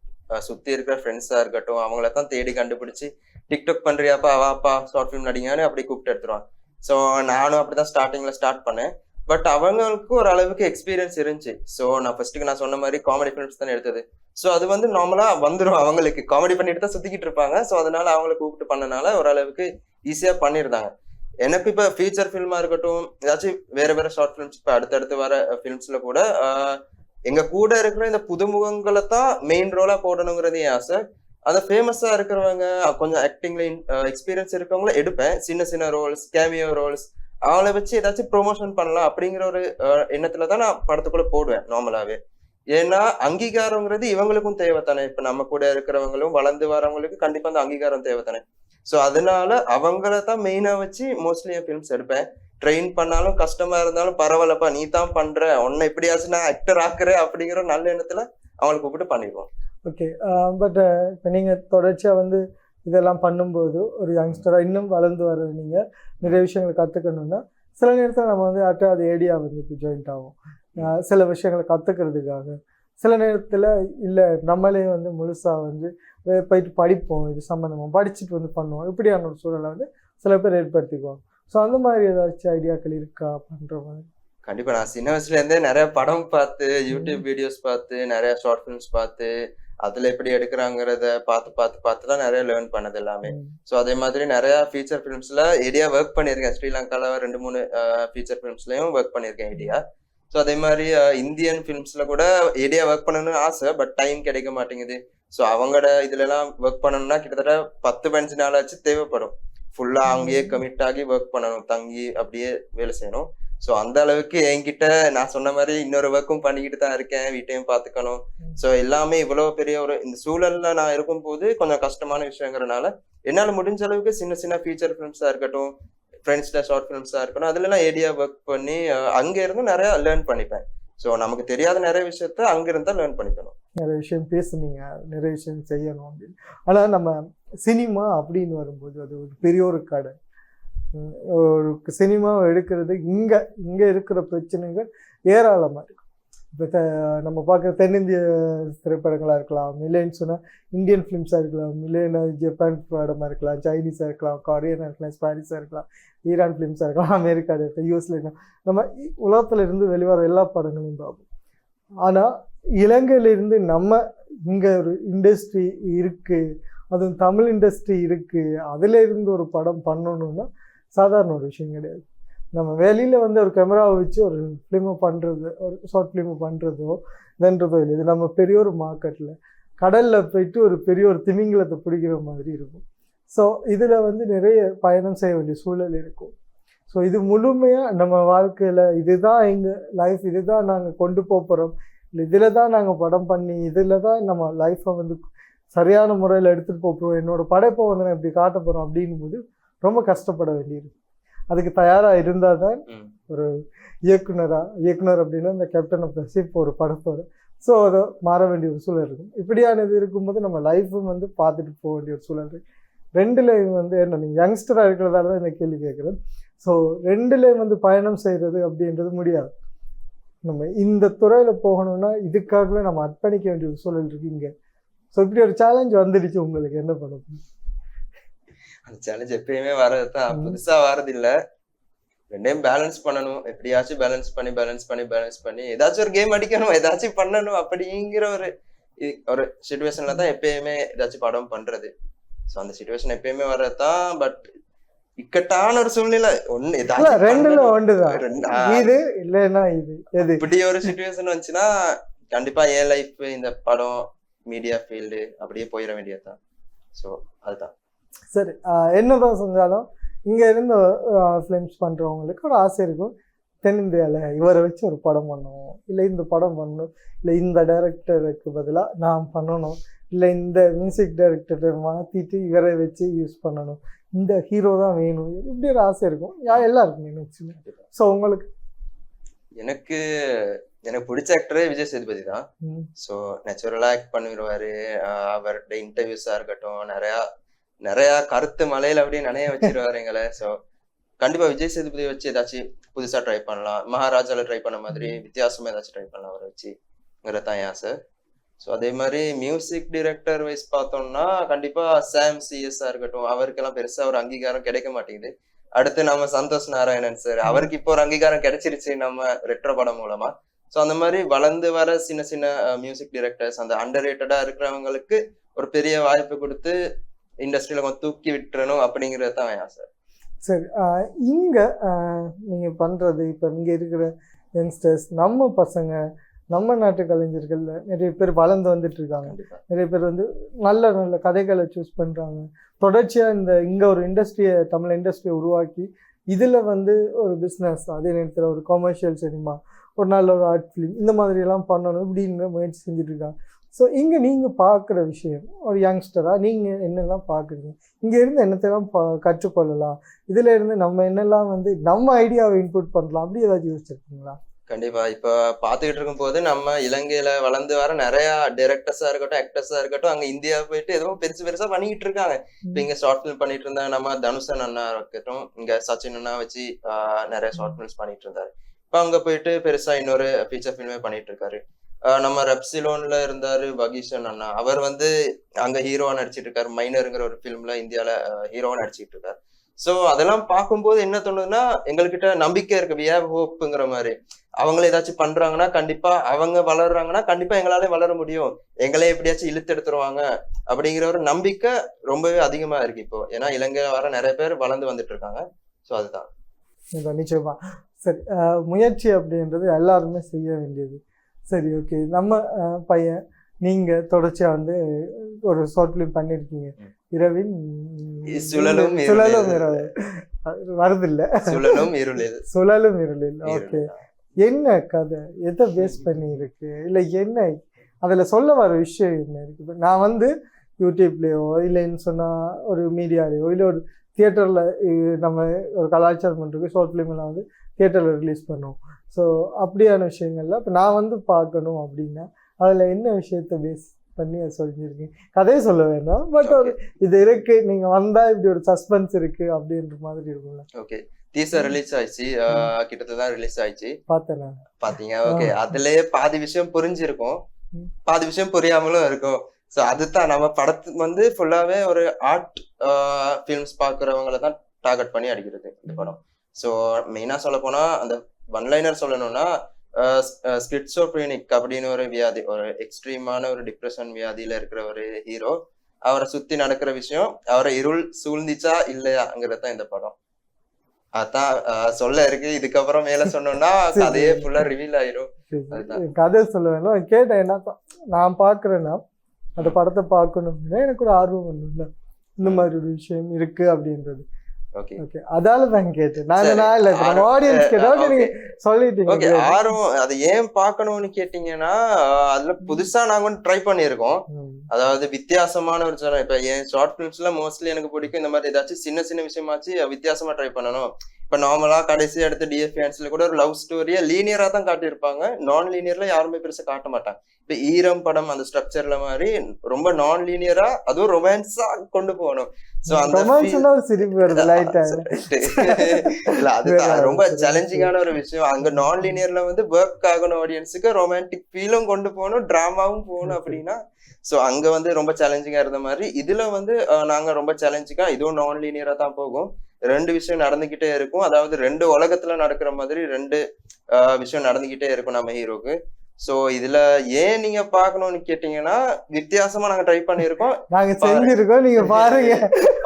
சுத்தி இருக்கிற ஃப்ரெண்ட்ஸா இருக்கட்டும் அவங்கள தான் தேடி கண்டுபிடிச்சு டிக்டாக் பண்றியாப்பா வாப்பா ஷார்ட் ஃபிலிம் நடிங்கன்னு அப்படி கூப்பிட்டு எடுத்துருவாங்க. ஸோ நானும் அப்படிதான் ஸ்டார்டிங்ல ஸ்டார்ட் பண்ணேன். பட் அவங்களுக்கு ஒரு அளவுக்கு எக்ஸ்பீரியன்ஸ் இருந்துச்சு. ஸோ நான் ஃபர்ஸ்ட்டுக்கு நான் சொன்ன மாதிரி காமெடி ஃபிலிம்ஸ் தானே எடுத்தது. ஸோ அது வந்து நார்மலா வந்துடும், அவங்களுக்கு காமெடி பண்ணிட்டு தான் சுத்திக்கிட்டு இருப்பாங்க. ஸோ அதனால அவங்கள கூப்பிட்டு பண்ணனால ஓரளவுக்கு ஈஸியா பண்ணிருந்தாங்க. எனக்கு இப்ப ஃபீச்சர் ஃபிலிமா இருக்கட்டும் ஏதாச்சும் வேற ஷார்ட் ஃபிலிம்ஸ் இப்ப அடுத்தடுத்து வர ஃபிலிம்ஸ்ல கூட எங்க கூட இருக்கிற இந்த புதுமுகங்களை தான் மெயின் ரோலா போடணுங்கிறது என் ஆசை. அந்த ஃபேமஸா இருக்கிறவங்க கொஞ்சம் ஆக்டிங்ல எக்ஸ்பீரியன்ஸ் இருக்கவங்கள எடுப்பேன். சின்ன ரோல்ஸ், கேமியோ ரோல்ஸ், அவங்கள வச்சு ஏதாச்சும் ப்ரொமோஷன் பண்ணலாம் அப்படிங்கிற ஒரு எண்ணத்துலதான் நான் படத்துக்குள்ள போடுவேன் நார்மலாவே. ஏன்னா அங்கீகாரங்கிறது இவங்களுக்கும் தேவை தானே. இப்ப நம்ம கூட இருக்கிறவங்களும் வளர்ந்து வரவங்களுக்கு கண்டிப்பா அந்த அங்கீகாரம் தேவை தானே. ஸோ அதனால அவங்கள தான் மெயினா வச்சு மோஸ்ட்லி என் ஃபிலிம்ஸ் எடுப்பேன். ட்ரெயின் பண்ணாலும் கஷ்டமா இருந்தாலும் பரவாயில்லப்பா நீ தான் பண்ற, உன்னை எப்படியாச்சும் நான் ஆக்டர் ஆக்குறேன் அப்படிங்கிற நல்ல எண்ணத்துல அவங்களை கூப்பிட்டு பண்ணிடுவோம். ஓகே. பட் இப்போ நீங்கள் தொடர்ச்சியாக வந்து இதெல்லாம் பண்ணும்போது ஒரு யங்ஸ்டராக இன்னும் வளர்ந்து வர நீங்கள் நிறைய விஷயங்களை கற்றுக்கணுன்னா சில நேரத்தில் நம்ம வந்து யார்கிட்ட அது ஏடியா வந்து இப்போ ஜாயின்ட் ஆகும் சில விஷயங்களை கற்றுக்கிறதுக்காக. சில நேரத்தில் இல்லை நம்மளே வந்து முழுசாக வந்து போயிட்டு படிப்போம், இது சம்மந்தமாக படிச்சுட்டு வந்து பண்ணுவோம், இப்படியான ஒரு சூழலை வந்து சில பேர் ஏற்படுத்திக்குவாங்க. ஸோ அந்த மாதிரி ஏதாச்சும் ஐடியாக்கள் இருக்கா பண்ணுற மாதிரி? கண்டிப்பா நான் சின்ன வயசுல இருந்தே நிறைய படம் பார்த்து யூடியூப் வீடியோஸ் பார்த்து நிறைய ஷார்ட் ஃபிலிம்ஸ் பார்த்து அதுல எப்படி எடுக்கிறாங்கிறத பார்த்து தான் நிறைய லேர்ன் பண்ணது எல்லாமே. ஸோ அதே மாதிரி நிறைய ஃபீச்சர் ஃபிலிம்ஸ்ல ஏடியா ஒர்க் பண்ணியிருக்கேன். ஸ்ரீலங்கால 2-3 ஃபீச்சர் ஃபிலிம்ஸ்லயும் ஒர்க் பண்ணியிருக்கேன் ஏடியா. ஸோ அதே மாதிரி இந்தியன் ஃபிலிம்ஸ்ல கூட ஏடியா ஒர்க் பண்ணணும்னு ஆசை, பட் டைம் கிடைக்க மாட்டேங்குது. ஸோ அவங்களோட இதுல எல்லாம் ஒர்க் பண்ணணும்னா கிட்டத்தட்ட 10-15 நாளாச்சு தேவைப்படும். ஃபுல்லா அங்கேயே கமிட் ஆகி ஒர்க் பண்ணணும், தங்கி அப்படியே வேலை செய்யணும். ஸோ அந்த அளவுக்கு என்கிட்ட நான் சொன்ன மாதிரி இன்னொரு ஒர்க்கும் பண்ணிக்கிட்டு தான் இருக்கேன், வீட்டையும் பார்த்துக்கணும். ஸோ எல்லாமே இவ்வளவு பெரிய ஒரு இந்த சூழல்ல நான் இருக்கும்போது கொஞ்சம் கஷ்டமான விஷயங்கிறனால என்னால முடிஞ்ச அளவுக்கு சின்ன ஃபீச்சர் ஃபிலிம்ஸா இருக்கட்டும், ஃப்ரெண்ட்ஸ்ல ஷார்ட் ஃபிலிம்ஸா இருக்கட்டும், அதுல எல்லாம் ஏடியா ஒர்க் பண்ணி அங்க இருந்து நிறைய லேர்ன் பண்ணிப்பேன். ஸோ நமக்கு தெரியாத நிறைய விஷயத்த அங்க இருந்தா லேர்ன் பண்ணிக்கணும். நிறைய விஷயம் பேசுனீங்க, நிறைய விஷயம் செய்யணும் அப்படின்னு. ஆனா நம்ம சினிமா அப்படின்னு வரும்போது அது ஒரு பெரிய ஒரு கடை. ஒரு சினிமாவை எடுக்கிறது இங்க இருக்கிற பிரச்சனைகள் ஏராளமா இருக்கு. இப்போ நம்ம பார்க்குற தென்னிந்திய திரைப்படங்களாக இருக்கலாம், இல்லைன்னு சொன்னால் இந்தியன் ஃபிலிம்ஸாக இருக்கலாம், இல்லைன்னா ஜப்பான் படமாக இருக்கலாம், சைனீஸாக இருக்கலாம், கொரியனாக இருக்கலாம், ஸ்பானிஷாக இருக்கலாம், ஈரான் ஃபிலிம்ஸாக இருக்கலாம், அமெரிக்காவில் இருக்கலாம், யூஎஸ்ல இருக்கலாம். நம்ம உலகத்தில் இருந்து வெளிவர எல்லா படங்களையும் பார்ப்போம். ஆனால் இலங்கையிலிருந்து நம்ம இங்கே ஒரு இண்டஸ்ட்ரி இருக்குது, அதுவும் தமிழ் இண்டஸ்ட்ரி இருக்குது, அதில் இருந்து ஒரு படம் பண்ணணுன்னா சாதாரண ஒரு விஷயம் கிடையாது. நம்ம வெளியில் வந்து ஒரு கேமராவை வச்சு ஒரு ஃபிலிமை பண்ணுறது, ஒரு ஷார்ட் ஃபிலிமை பண்ணுறதோ இதுன்றதோ இல்லை. இது நம்ம பெரிய ஒரு மார்க்கெட்டில் கடலில் போயிட்டு ஒரு பெரிய ஒரு திமிங்கலத்தை பிடிக்கிற மாதிரி இருக்கும். ஸோ இதில் வந்து நிறைய பயணம் செய்ய வேண்டிய சூழல் இருக்கும். ஸோ இது முழுமையாக நம்ம வாழ்க்கையில் இதுதான் எங்கள் லைஃப், இதுதான் நாங்கள் கொண்டு போகிறோம், இல்லை இதில் தான் நாங்கள் படம் பண்ணி இதில் தான் நம்ம லைஃப்பை வந்து சரியான முறையில் எடுத்துகிட்டு போகிறோம், என்னோடய படைப்பை வந்து நான் இப்படி காட்ட போகிறோம் அப்படின்னும் போது ரொம்ப கஷ்டப்பட வேண்டியிருக்கு. அதுக்கு தயாராக இருந்தால் தான் ஒரு இயக்குனர் அப்படின்னா இந்த கேப்டன் ஆஃப் த ஷிப் ஒரு படத்தோட ஸோ அதை மாற வேண்டிய ஒரு சூழல் இருக்கும். இப்படியானது இருக்கும்போது நம்ம லைஃப்பும் வந்து பார்த்துட்டு போக வேண்டிய ஒரு சூழல் இருக்குது. ரெண்டுலேயும் வந்து என்ன, நீங்கள் யங்ஸ்டராக இருக்கிறதால தான் இந்த கேள்வி கேட்குறேன். ஸோ ரெண்டுலேயும் வந்து பயணம் செய்கிறது அப்படின்றது முடியாது. நம்ம இந்த துறையில் போகணும்னா இதுக்காகவே நம்ம அர்ப்பணிக்க வேண்டிய ஒரு சூழல் இருக்குது இங்கே. ஸோ இப்படி ஒரு சேலஞ்ச் வந்துடுச்சு, உங்களுக்கு என்ன பண்ணணும்? அந்த சேலஞ்ச் எப்பயுமே வர்றதுதான், புதுசா வர்றது இல்ல. ரெண்டையும் பேலன்ஸ் பண்ணணும். எப்படியாச்சும் பேலன்ஸ் பண்ணி ஏதாச்சும் ஒரு கேம் அடிக்கணும், ஏதாச்சும் பண்ணணும் அப்படிங்கிற ஒரு சிச்சுவேஷன்ல தான் எப்பயுமே ஏதாச்சும் படம் பண்றது. ஸோ அந்த சிச்சுவேஷன் எப்பயுமே வர்றதுதான். பட் இக்கட்டான ஒரு சூழ்நிலை ஒண்ணு ரெண்டுல ஒன்றுதான், இது இல்லைன்னா இது இப்படி ஒரு சிச்சுவேஷன் வந்துச்சுன்னா கண்டிப்பா என் லைஃப் இந்த படம் மீடியா ஃபீல்டு அப்படியே போயிட வேண்டியதுதான். ஸோ அதுதான். சரி, என்னதான் செஞ்சாலும் இங்கே இருந்து ஃபிலிம்ஸ் பண்ணுறவங்களுக்கு ஒரு ஆசை இருக்கும், தென்னிந்தியாவில் இவரை வச்சு ஒரு படம் பண்ணணும், இல்லை இந்த படம் பண்ணணும், இல்லை இந்த டைரக்டருக்கு பதிலாக நான் பண்ணணும், இல்லை இந்த மியூசிக் டைரக்டரை மாற்றிட்டு இவரை வச்சு யூஸ் பண்ணணும், இந்த ஹீரோ தான் வேணும், இப்படி ஒரு ஆசை இருக்கும் எல்லாருக்குமே மேக்ஸிமம். ஸோ உங்களுக்கு? எனக்கு பிடிச்ச ஆக்டரே விஜய் சேதுபதி தான். ஸோ நேச்சுரலாக ஆக்ட் பண்ணிடுவாரு. அவர்கிட்ட இன்டர்வியூஸாக இருக்கட்டும், நிறைய கருத்து மலையில அப்படியே நினைய வச்சிருவாரு எங்களை. ஸோ கண்டிப்பா விஜய் சேதுபதி வச்சு ஏதாச்சும் புதுசா ட்ரை பண்ணலாம், மகாராஜால ட்ரை பண்ண மாதிரி வித்தியாசமா ஏதாச்சும் ட்ரை பண்ணலாம் அவரை வச்சுங்கிறதான் என் ஆசை. ஸோ அதே மாதிரி மியூசிக் டிரெக்டர் வைஸ் பார்த்தோம்னா கண்டிப்பா சாம் சிஎஸ்ஆ இருக்கட்டும், அவருக்கெல்லாம் பெருசா ஒரு அங்கீகாரம் கிடைக்க மாட்டேங்குது. அடுத்து நம்ம சந்தோஷ் நாராயணன் சார், அவருக்கு இப்போ ஒரு அங்கீகாரம் கிடைச்சிருச்சு நம்ம ரெட்ரோ படம் மூலமா. ஸோ அந்த மாதிரி வளர்ந்து வர சின்ன சின்ன மியூசிக் டிரெக்டர்ஸ், அந்த அண்டர் ரேட்டடா இருக்கிறவங்களுக்கு ஒரு பெரிய வாய்ப்பு கொடுத்து இண்டஸ்ட்ரியில கொஞ்சம் தூக்கி விட்டுறணும் அப்படிங்கிறது தான் என் ஆசை. சரி, இங்கே நீங்கள் பண்ணுறது இப்போ இங்கே இருக்கிற யங்ஸ்டர்ஸ், நம்ம பசங்க, நம்ம நாட்டு கலைஞர்கள் நிறைய பேர் வளர்ந்து வந்துட்டு இருக்காங்க. நிறைய பேர் வந்து நல்ல நல்ல கதைகளை சூஸ் பண்ணுறாங்க. தொடர்ச்சியாக இங்கே ஒரு தமிழ் இண்டஸ்ட்ரியை உருவாக்கி இதில் வந்து ஒரு பிஸ்னஸ், அதே நேரத்தில் ஒரு கமர்ஷியல் சினிமா, ஒரு நல்ல ஒரு ஆர்ட் ஃபிலிம், இந்த மாதிரியெல்லாம் பண்ணணும் இப்படின்னு முயற்சி செஞ்சுட்டு இருக்காங்க. ஸோ இங்கே நீங்கள் பார்க்குற விஷயம், ஒரு யங்ஸ்டராக நீங்கள் என்னெல்லாம் பார்க்குறீங்க, இங்கே இருந்து என்னத்தெல்லாம் கற்றுக்கொள்ளலாம், இதில் இருந்து நம்ம என்னெல்லாம் வந்து நம்ம ஐடியாவை இன்புட் பண்ணலாம், அப்படி ஏதாச்சும் யோசிச்சிருக்கீங்களா? கண்டிப்பா. இப்போ பார்த்துக்கிட்டு இருக்கும் போது நம்ம இலங்கையில வளர்ந்து வர நிறைய டைரக்டர்ஸா இருக்கட்டும், ஆக்டர்ஸா இருக்கட்டும், அங்க இந்தியா போயிட்டு எதுவும் பெருசா பண்ணிக்கிட்டு இருக்காங்க. இப்போ இங்க ஷார்ட் ஃபிலிம் பண்ணிட்டு இருந்தா நம்ம தனுஷன் அண்ணா இருக்கட்டும், இங்க சச்சின் அண்ணா வச்சு நிறைய ஷார்ட் ஃபிலிம்ஸ் பண்ணிட்டு இருந்தாரு. இப்போ அங்க போயிட்டு பெருசா இன்னொரு ஃபீச்சர் ஃபிலிமே பண்ணிட்டு இருக்காரு. நம்ம ரெப்சிலோன்ல இருந்தாரு வகீஷன் அண்ணா, அவர் வந்து அங்க ஹீரோவா நடிச்சிட்டு இருக்காரு. மைனருங்கிற ஒரு ஃபிலிம்ல இந்தியால ஹீரோவா நடிச்சிட்டு இருக்காரு. சோ அதெல்லாம் பார்க்கும்போது என்ன தோணுதுன்னா, எங்ககிட்ட நம்பிக்கை இருக்கு, வி ஹேவ் ஹோப்ங்கிற மாதிரி. அவங்கள ஏதாச்சும் பண்றாங்கன்னா கண்டிப்பா, அவங்க வளர்றாங்கன்னா கண்டிப்பா எங்களாலே வளர முடியும், எங்களே எப்படியாச்சும் இழுத்து எடுத்துருவாங்க அப்படிங்கிற ஒரு நம்பிக்கை ரொம்பவே அதிகமா இருக்கு இப்போ. ஏன்னா இலங்கையில வர நிறைய பேர் வளர்ந்து வந்துட்டு இருக்காங்க. ஸோ அதுதான் நிச்சயமா. சரி, முயற்சி அப்படின்றது எல்லாருமே செய்ய வேண்டியது. சரி, ஓகே. நம்ம பையன் நீங்கள் தொடர்ச்சியாக வந்து ஒரு ஷார்ட் ஃபிலிம் பண்ணியிருக்கீங்க, இரவின் சுழலும் வருதில்ல, சுழலும் இருளில். ஓகே, என்ன கதை, எதை பேஸ் பண்ணி இருக்கு, இல்லை என்ன அதில் சொல்ல வர விஷயம் என்ன இருக்கு? நான் வந்து யூடியூப்லேயோ இல்லைன்னு சொன்னால் ஒரு மீடியாலேயோ இல்லை ஒரு தியேட்டரில் நம்ம ஒரு கலாச்சாரம் இருக்குது, ஷார்ட் ஃபிலிம்லாம் வந்து தியேட்டரில் ரிலீஸ் பண்ணுவோம். ஸோ அப்படியான விஷயங்கள்ல இப்போ நான் வந்து பார்க்கணும் அப்படின்னா அதில் என்ன விஷயத்த பேஸ் பண்ணி அதை சொல்லியிருக்கீங்க? கதையை சொல்ல வேண்டாம், பட் ஒரு இது இருக்குது, நீங்கள் வந்தால் இப்படி ஒரு சஸ்பென்ஸ் இருக்குது அப்படின்ற மாதிரி இருக்கும்ல. ஓகே, டீசர் ரிலீஸ் ஆயிடுச்சு, கிட்டத்தட்ட தான் ரிலீஸ் ஆயிடுச்சு. பார்த்தேன் பாத்தீங்க? ஓகே, அதுலயே பாதி விஷயம் புரிஞ்சிருக்கும், பாதி விஷயம் புரியாமலும் இருக்கும். சோ அதுதான் நம்ம படத்துக்கு வந்து ஃபுல்லாவே ஒரு ஆர்ட் ஃபிலிம்ஸ் பாக்குறவங்களை தான் டார்கெட் பண்ணி அடிக்கிறது இந்த படம். சோ மெயினா சொல்ல போனா அந்த ஒன்லைனர் சொல்லணும்னா ஸ்கிட்சோஃப்ரெனிக் அப்படின்னு ஒரு வியாதி, ஒரு எக்ஸ்ட்ரீமான ஒரு டிப்ரெஷன் வியாதியில இருக்கிற ஒரு ஹீரோ, அவரை சுத்தி நடக்கிற விஷயம், அவரை இருள் சூழ்ந்துச்சா இல்லையாங்கிறதான் இந்த படம். அதான் சொல்ல இருக்கு. இதுக்கப்புறம் மேல சொன்னோம்னா கதையே ஃபுல்லா ரிவீல் ஆயிரும். கதை சொல்ல வேணும். கேட்டேன் என்ன நான் பாக்குறேன்னா அந்த படத்தை பார்க்கணும் எனக்கு ஒரு ஆர்வம் ஒண்ணும் இல்லை, இந்த மாதிரி ஒரு விஷயம் இருக்கு அப்படின்றது. ஓகே, அதால தான் கேட்டேன். நான் இல்ல ஆடியன்ஸ் கேட்டா நீங்க சொல்லிட்டீங்க. ஓகே, ஆர்வம் அது ஏன் பார்க்கணும்னு கேட்டீங்கன்னா அதுல புதுசா நாங்க ஒன்று ட்ரை பண்ணியிருக்கோம். அதாவது வித்தியாசமான ஒரு சேனல். இப்ப என் ஷார்ட் பிலிம்ஸ்ல மோஸ்ட்லி எனக்கு பிடிக்கும் இந்த மாதிரி ஏதாச்சும் சின்ன சின்ன விஷயமாச்சு வித்தியாசமா ட்ரை பண்ணணும். இப்ப நார்மலா கடைசி அடுத்த டிஎஃப்என்ஸ்ல கூட ஒரு லவ் ஸ்டோரியா லீனியரா தான் காட்டியிருப்பாங்க, நான் லீனியர்ல யாருமே பெருசா காட்ட மாட்டாங்க. இப்ப ஈரம் படம் அந்த ஸ்ட்ரக்சர்ல மாதிரி ரொம்ப நான் லீனியரா அதுவும் ரொமான்ஸா கொண்டு போகணும். சோ அந்த இல்ல அதுதான் ரொம்ப சேலஞ்சிங்கான ஒரு விஷயம். அங்க நான் லீனியர்ல வந்து ஒர்க் ஆகணும், ஆடியன்ஸுக்கு ரொமான்டிக் ஃபீலும் கொண்டு போகணும், டிராமாவும் போகணும் அப்படின்னா சோ அங்க வந்து ரொம்ப சேலஞ்சிங்கா இருந்த மாதிரி இதுல வந்து நாங்க ரொம்ப சேலஞ்சிங்கா இதுவும் நான் லீனியரா தான் போகும். ரெண்டு விஷயம் நடந்துகிட்டே இருக்கும், அதாவது ரெண்டு உலகத்துல நடக்கிற மாதிரி ரெண்டு விஷயம் நடந்துகிட்டே இருக்கும் நம்ம ஹீரோக்கு. சோ இதுல ஏன் நீங்க பாக்கணும்னு கேட்டீங்கன்னா வித்தியாசமா நாங்க ட்ரை பண்ணிருக்கோம், நாங்க செஞ்சிருக்கோம், நீங்க பாருங்க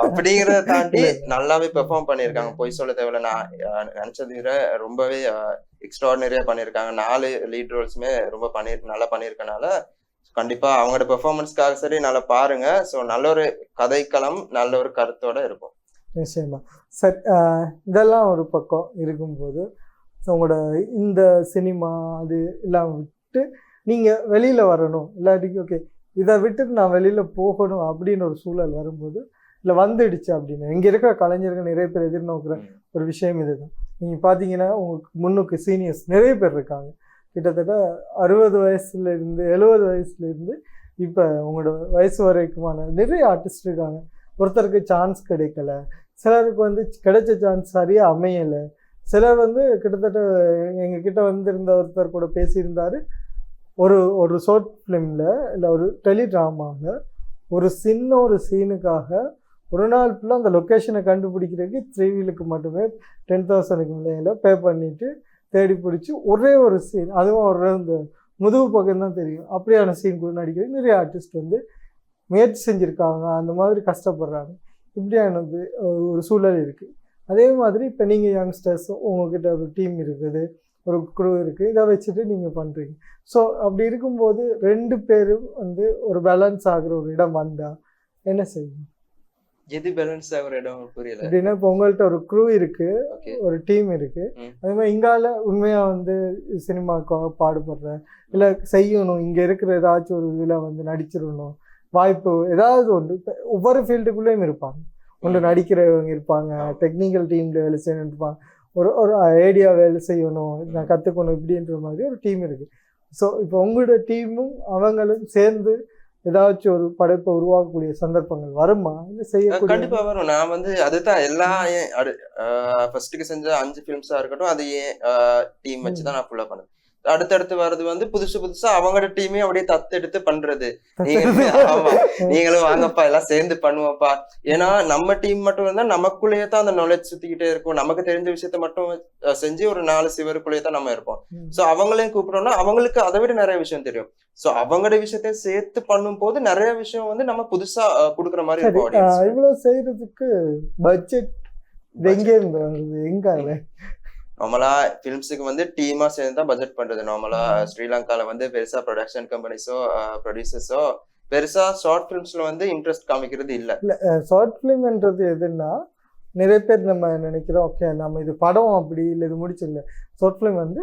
அப்படிங்கறத தாண்டி நல்லாவே பெர்ஃபார்ம் பண்ணிருக்காங்க. பொய் சொல்ல தேவையில்ல, நான் நினைச்சதை விட ரொம்பவே எக்ஸ்ட்ராடினரியா பண்ணிருக்காங்க. 4 லீட் ரோல்ஸுமே ரொம்ப நல்லா பண்ணிருக்கனால கண்டிப்பா அவங்களோட பெர்ஃபார்மன்ஸ்க்காக சரி நல்லா பாருங்க. சோ நல்ல ஒரு கதைக்களம், நல்ல ஒரு கருத்தோட இருக்கும். நிச்சயமா சார். இதெல்லாம் ஒரு பக்கம் இருக்கும்போது உங்களோட இந்த சினிமா அது எல்லாம் விட்டு நீங்கள் வெளியில் வரணும், இல்லாட்டிக்கு ஓகே இதை விட்டுட்டு நான் வெளியில் போகணும் அப்படின்னு ஒரு சூழல் வரும்போது இல்லை வந்துடுச்சு அப்படின்னு இங்கே இருக்கிற கலைஞர்கள் நிறைய பேர் எதிர்நோக்குற ஒரு விஷயம் இதுதான். நீங்கள் பார்த்தீங்கன்னா உங்களுக்கு முன்னுக்கு சீனியர்ஸ் நிறைய பேர் இருக்காங்க, கிட்டத்தட்ட 60 வயசுலேருந்து 70 வயசுலேருந்து இப்போ உங்களோட வயசு வரைக்குமான நிறைய ஆர்டிஸ்ட் இருக்காங்க. ஒருத்தருக்கு சான்ஸ் கிடைக்கல, சிலருக்கு வந்து கிடைச்ச சான்ஸ் சரியாக அமையலை, சிலர் வந்து கிட்டத்தட்ட எங்ககிட்ட வந்திருந்த ஒருத்தர் கூட பேசியிருந்தார், ஒரு ஷார்ட் ஃபிலிமில் இல்லை ஒரு டெலிட்ராமாவில் ஒரு சின்ன ஒரு சீனுக்காக ஒரு நாள் ஃபுல்லாக அந்த லொக்கேஷனை கண்டுபிடிக்கிறதுக்கு 3 வீலுக்கு மட்டுமே 10,000க்கு மேலே பே பண்ணிவிட்டு தேடி பிடிச்சி ஒரே ஒரு சீன், அதுவும் ஒரு இந்த முதுகு பக்கம் தான் தெரியும், அப்படியான சீன் கூட நடிக்கிறது நிறைய ஆர்டிஸ்ட் வந்து முயற்சி செஞ்சுருக்காங்க, அந்த மாதிரி கஷ்டப்படுறாங்க. இப்படியானது ஒரு சூழல் இருக்குது. அதே மாதிரி இப்போ நீங்கள் யங்ஸ்டர்ஸும் உங்கள்கிட்ட ஒரு டீம் இருக்குது, ஒரு குரூ இருக்குது, இதை வச்சுட்டு நீங்கள் பண்ணுறீங்க. ஸோ அப்படி இருக்கும்போது 2 பேரும் வந்து ஒரு பேலன்ஸ் ஆகிற ஒரு இடம் வந்தால் என்ன செய்யும்? எது பேலன்ஸ் ஆகிற இடம் புரியல அப்படின்னா இப்போ உங்கள்கிட்ட ஒரு குரூ இருக்குது, ஒரு டீம் இருக்குது, அதே மாதிரி இங்கால உண்மையாக வந்து சினிமாவுக்காக பாடுபடுற இல்லை செய்யணும், இங்கே இருக்கிற ஏதாச்சும் ஒரு இதில் வந்து நடிச்சிடணும், வாய்ப்பு ஏதாவது ஒன்று. இப்போ ஒவ்வொரு ஃபீல்டுக்குள்ளேயும் இருப்பாங்க, ஒன்று நடிக்கிறவங்க இருப்பாங்க, டெக்னிக்கல் டீமில் வேலை செய்யணும் இருப்பாங்க, ஒரு ஐடியா வேலை செய்யணும், நான் கற்றுக்கணும், இப்படின்ற மாதிரி ஒரு டீம் இருக்குது. ஸோ இப்போ உங்களோட டீமும் அவங்களும் சேர்ந்து ஏதாச்சும் ஒரு படைப்பை உருவாக்கக்கூடிய சந்தர்ப்பங்கள் வருமா? இல்லை செய்யக்கூடிய? கண்டிப்பா வரும். நான் வந்து அதுதான் எல்லாம் ஃபர்ஸ்ட்டுக்கு செஞ்ச 5 ஃபிலிம்ஸா இருக்கட்டும், அது ஏன் டீம் வச்சுதான் நான் ஃபுல்லா பண்ணேன். அடுத்தடுத்து வர்றது வந்து புதுசா அவங்களோட டீமே அப்படியே தத்தெடுத்து பண்றது. ஆமா, நீங்களும் வாங்கப்பா எல்லாம் சேர்ந்து பண்ணுவோம்ப்பா. ஏன்னா நம்ம டீம் மட்டும் இருந்தா நமக்குள்ளேயே தான் அந்த நாலேஜ் சுத்திக்கிட்டே இருக்கும், நமக்கு தெரிஞ்ச விஷயத்த மட்டும் செஞ்சு ஒரு 4 சிவருக்குள்ளேயே தான் நம்ம இருப்போம். சோ அவங்களையும் கூப்பிடணும்னா அவங்களுக்கு அதை விட நிறைய விஷயம் தெரியும். சோ அவங்களோட விஷயத்த சேர்த்து பண்ணும் போது நிறைய விஷயம் வந்து நம்ம புதுசா கொடுக்குற மாதிரி இருக்கும். இவ்வளவு செய்யறதுக்கு பட்ஜெட் எங்க இருந்து வருது? எங்க நார்மலா பிலிம்ஸுக்கு வந்து டீமா சேர்ந்து தான் பட்ஜெட் பண்றது. நார்மலா ஸ்ரீலங்கால வந்து பெருசா ப்ரொடக்ஷன் கம்பெனிஸோ ப்ரொடியூசர்ஸோ பெருசா ஷார்ட் பிலிம்ஸ்ல வந்து இன்ட்ரெஸ்ட் காமிக்கிறது இல்ல. ஷார்ட் பிலிம்ன்றது எதுன்னா நிறைய பேர் நம்ம நினைக்கிறோம், ஓகே நம்ம இது படம் அப்படி இல்லை இது முடிச்சிடல. ஷார்ட் பிலிம் வந்து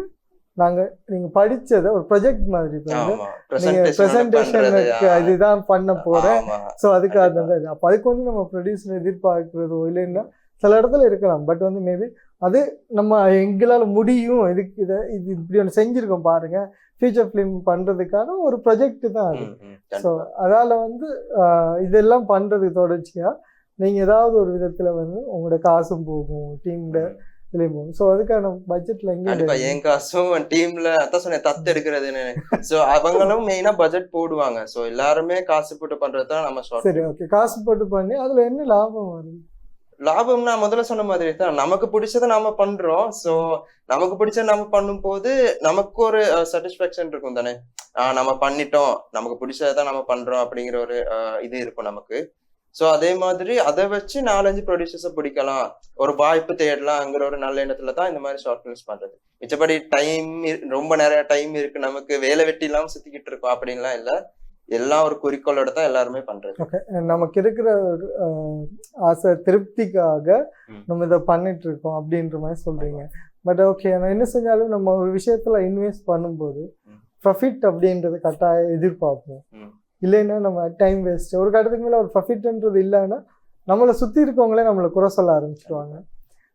நீங்க படிச்சதை ஒரு ப்ரொஜெக்ட் மாதிரி இப்ப வந்து ஆமா நீங்க பிரசன்டேஷனுக்கு இதுதான் பண்ண போறேன். ஆமா ஸோ அதுக்காக தான் அப்போ அதுக்கு வந்து நம்ம ப்ரொடியூசர் எதிர்பார்க்கிறதோ இல்லைன்னா சில இடத்துல இருக்கலாம். பட் வந்து மேபி அது நம்ம எங்களால் முடியும், இது இப்படி ஒன்று செஞ்சுருக்கோம் பாருங்க, ஃபியூச்சர் ஃபிலிம் பண்ணுறதுக்கான ஒரு ப்ரொஜெக்ட் தான் அது. ஸோ அதால் வந்து இதெல்லாம் பண்ணுறதுக்கு தொடர்ச்சியாக நீங்கள் ஏதாவது ஒரு விதத்தில் வந்து உங்களோட காசும் போகும், டீமோட இதுலேயும் போகும். ஸோ அதுக்கான பட்ஜெட்டில் கண்டிப்பா என் காசும் டீம்ல அதான் சொன்னேன் தத்து எடுக்கிறதுன்னு. ஸோ அவங்களும் மெயினா பட்ஜெட் போடுவாங்க. ஸோ எல்லாருமே காசு போட்டு பண்றது தான் நம்ம ஷார்ட். சரி, ஓகே. காசு போட்டு பண்ணி அதில் என்ன லாபம் வருது? லாபம்னா முதல்ல சொன்ன மாதிரி தான், நமக்கு பிடிச்சதை நாம பண்றோம். சோ நமக்கு பிடிச்ச நம்ம பண்ணும் போது நமக்கு ஒரு சாட்டிஸ்பாக்சன் இருக்கும் தானே. நம்ம பண்ணிட்டோம், நமக்கு பிடிச்சதான் நம்ம பண்றோம் அப்படிங்கிற ஒரு இது இருக்கும் நமக்கு. சோ அதே மாதிரி அதை வச்சு 4-5 ப்ரொடியூசர்ஸை பிடிக்கலாம், ஒரு வாய்ப்பு தேடலாம்ங்கிற ஒரு நல்ல எண்ணத்துல தான் இந்த மாதிரி ஷார்ட் ஃபிலிம்ஸ் பண்றது. மிச்சபடி டைம் ரொம்ப நிறைய டைம் இருக்கு, நமக்கு வேலை வெட்டி இல்லாம சுத்திக்கிட்டு இருக்கோம் அப்படின்லாம் இல்ல. எல்லாம் ஒரு குறிக்கோளோட தான் எல்லாருமே பண்றது. ஓகே, நமக்கு இருக்கிற ஆசை திருப்திக்காக நம்ம இதை பண்ணிட்டு இருக்கோம் அப்படின்ற மாதிரி சொல்றீங்க. பட் ஓகே, நான் என்ன செஞ்சாலும் நம்ம ஒரு விஷயத்துல இன்வெஸ்ட் பண்ணும்போது ப்ராஃபிட் அப்படின்றது கட்டாயம் எதிர்பார்ப்போம். இல்லைன்னா நம்ம டைம் வேஸ்ட். ஒரு கட்டத்துக்கு மேலே ஒரு ப்ராஃபிட்ன்றது இல்லைன்னா நம்மளை சுற்றி இருக்கவங்களே நம்மளை குறை சொல்ல ஆரம்பிச்சிடுவாங்க.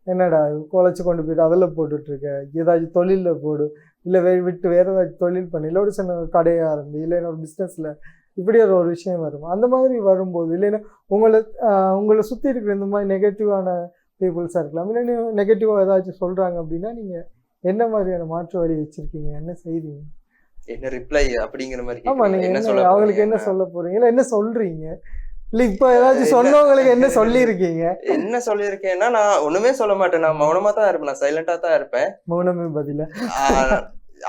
என்னடா குழைச்சி கொண்டு போயிட்டு அதில் போட்டுட்ருக்க, ஏதாச்சும் தொழிலில் போடு, இல்லை விட்டு வேறு ஏதாச்சும் தொழில் பண்ணி, இல்லை ஒரு சின்ன கடையை ஆரம்பி, இல்லைன்னா ஒரு பிஸ்னஸில் இப்படி ஒரு விஷயம் வரும். அந்த மாதிரி வரும்போது இல்லைன்னா உங்களை சுற்றி இருக்கிற இந்த மாதிரி நெகட்டிவான பீப்புள்ஸாக இருக்கலாம். இல்லைன்னா நெகட்டிவாக ஏதாச்சும் சொல்கிறாங்க அப்படின்னா நீங்கள் என்ன மாதிரியான மாற்று வழி வச்சுருக்கீங்க, என்ன செய்வீங்க? என்ன ரிப்ளை அப்படிங்கிற மாதிரி. ஆமா, நீங்க என்ன அவங்களுக்கு என்ன சொல்ல போறீங்க, இல்ல என்ன சொல்றீங்க, இல்ல இப்ப ஏதாச்சும் சொன்னவங்களுக்கு என்ன சொல்லியிருக்கீங்க? என்ன சொல்லியிருக்கேன்னா, நான் ஒண்ணுமே சொல்ல மாட்டேன், நான் மௌனமா தான் இருப்பேன், நான் சைலண்டா தான் இருப்பேன். மௌனமே பதில.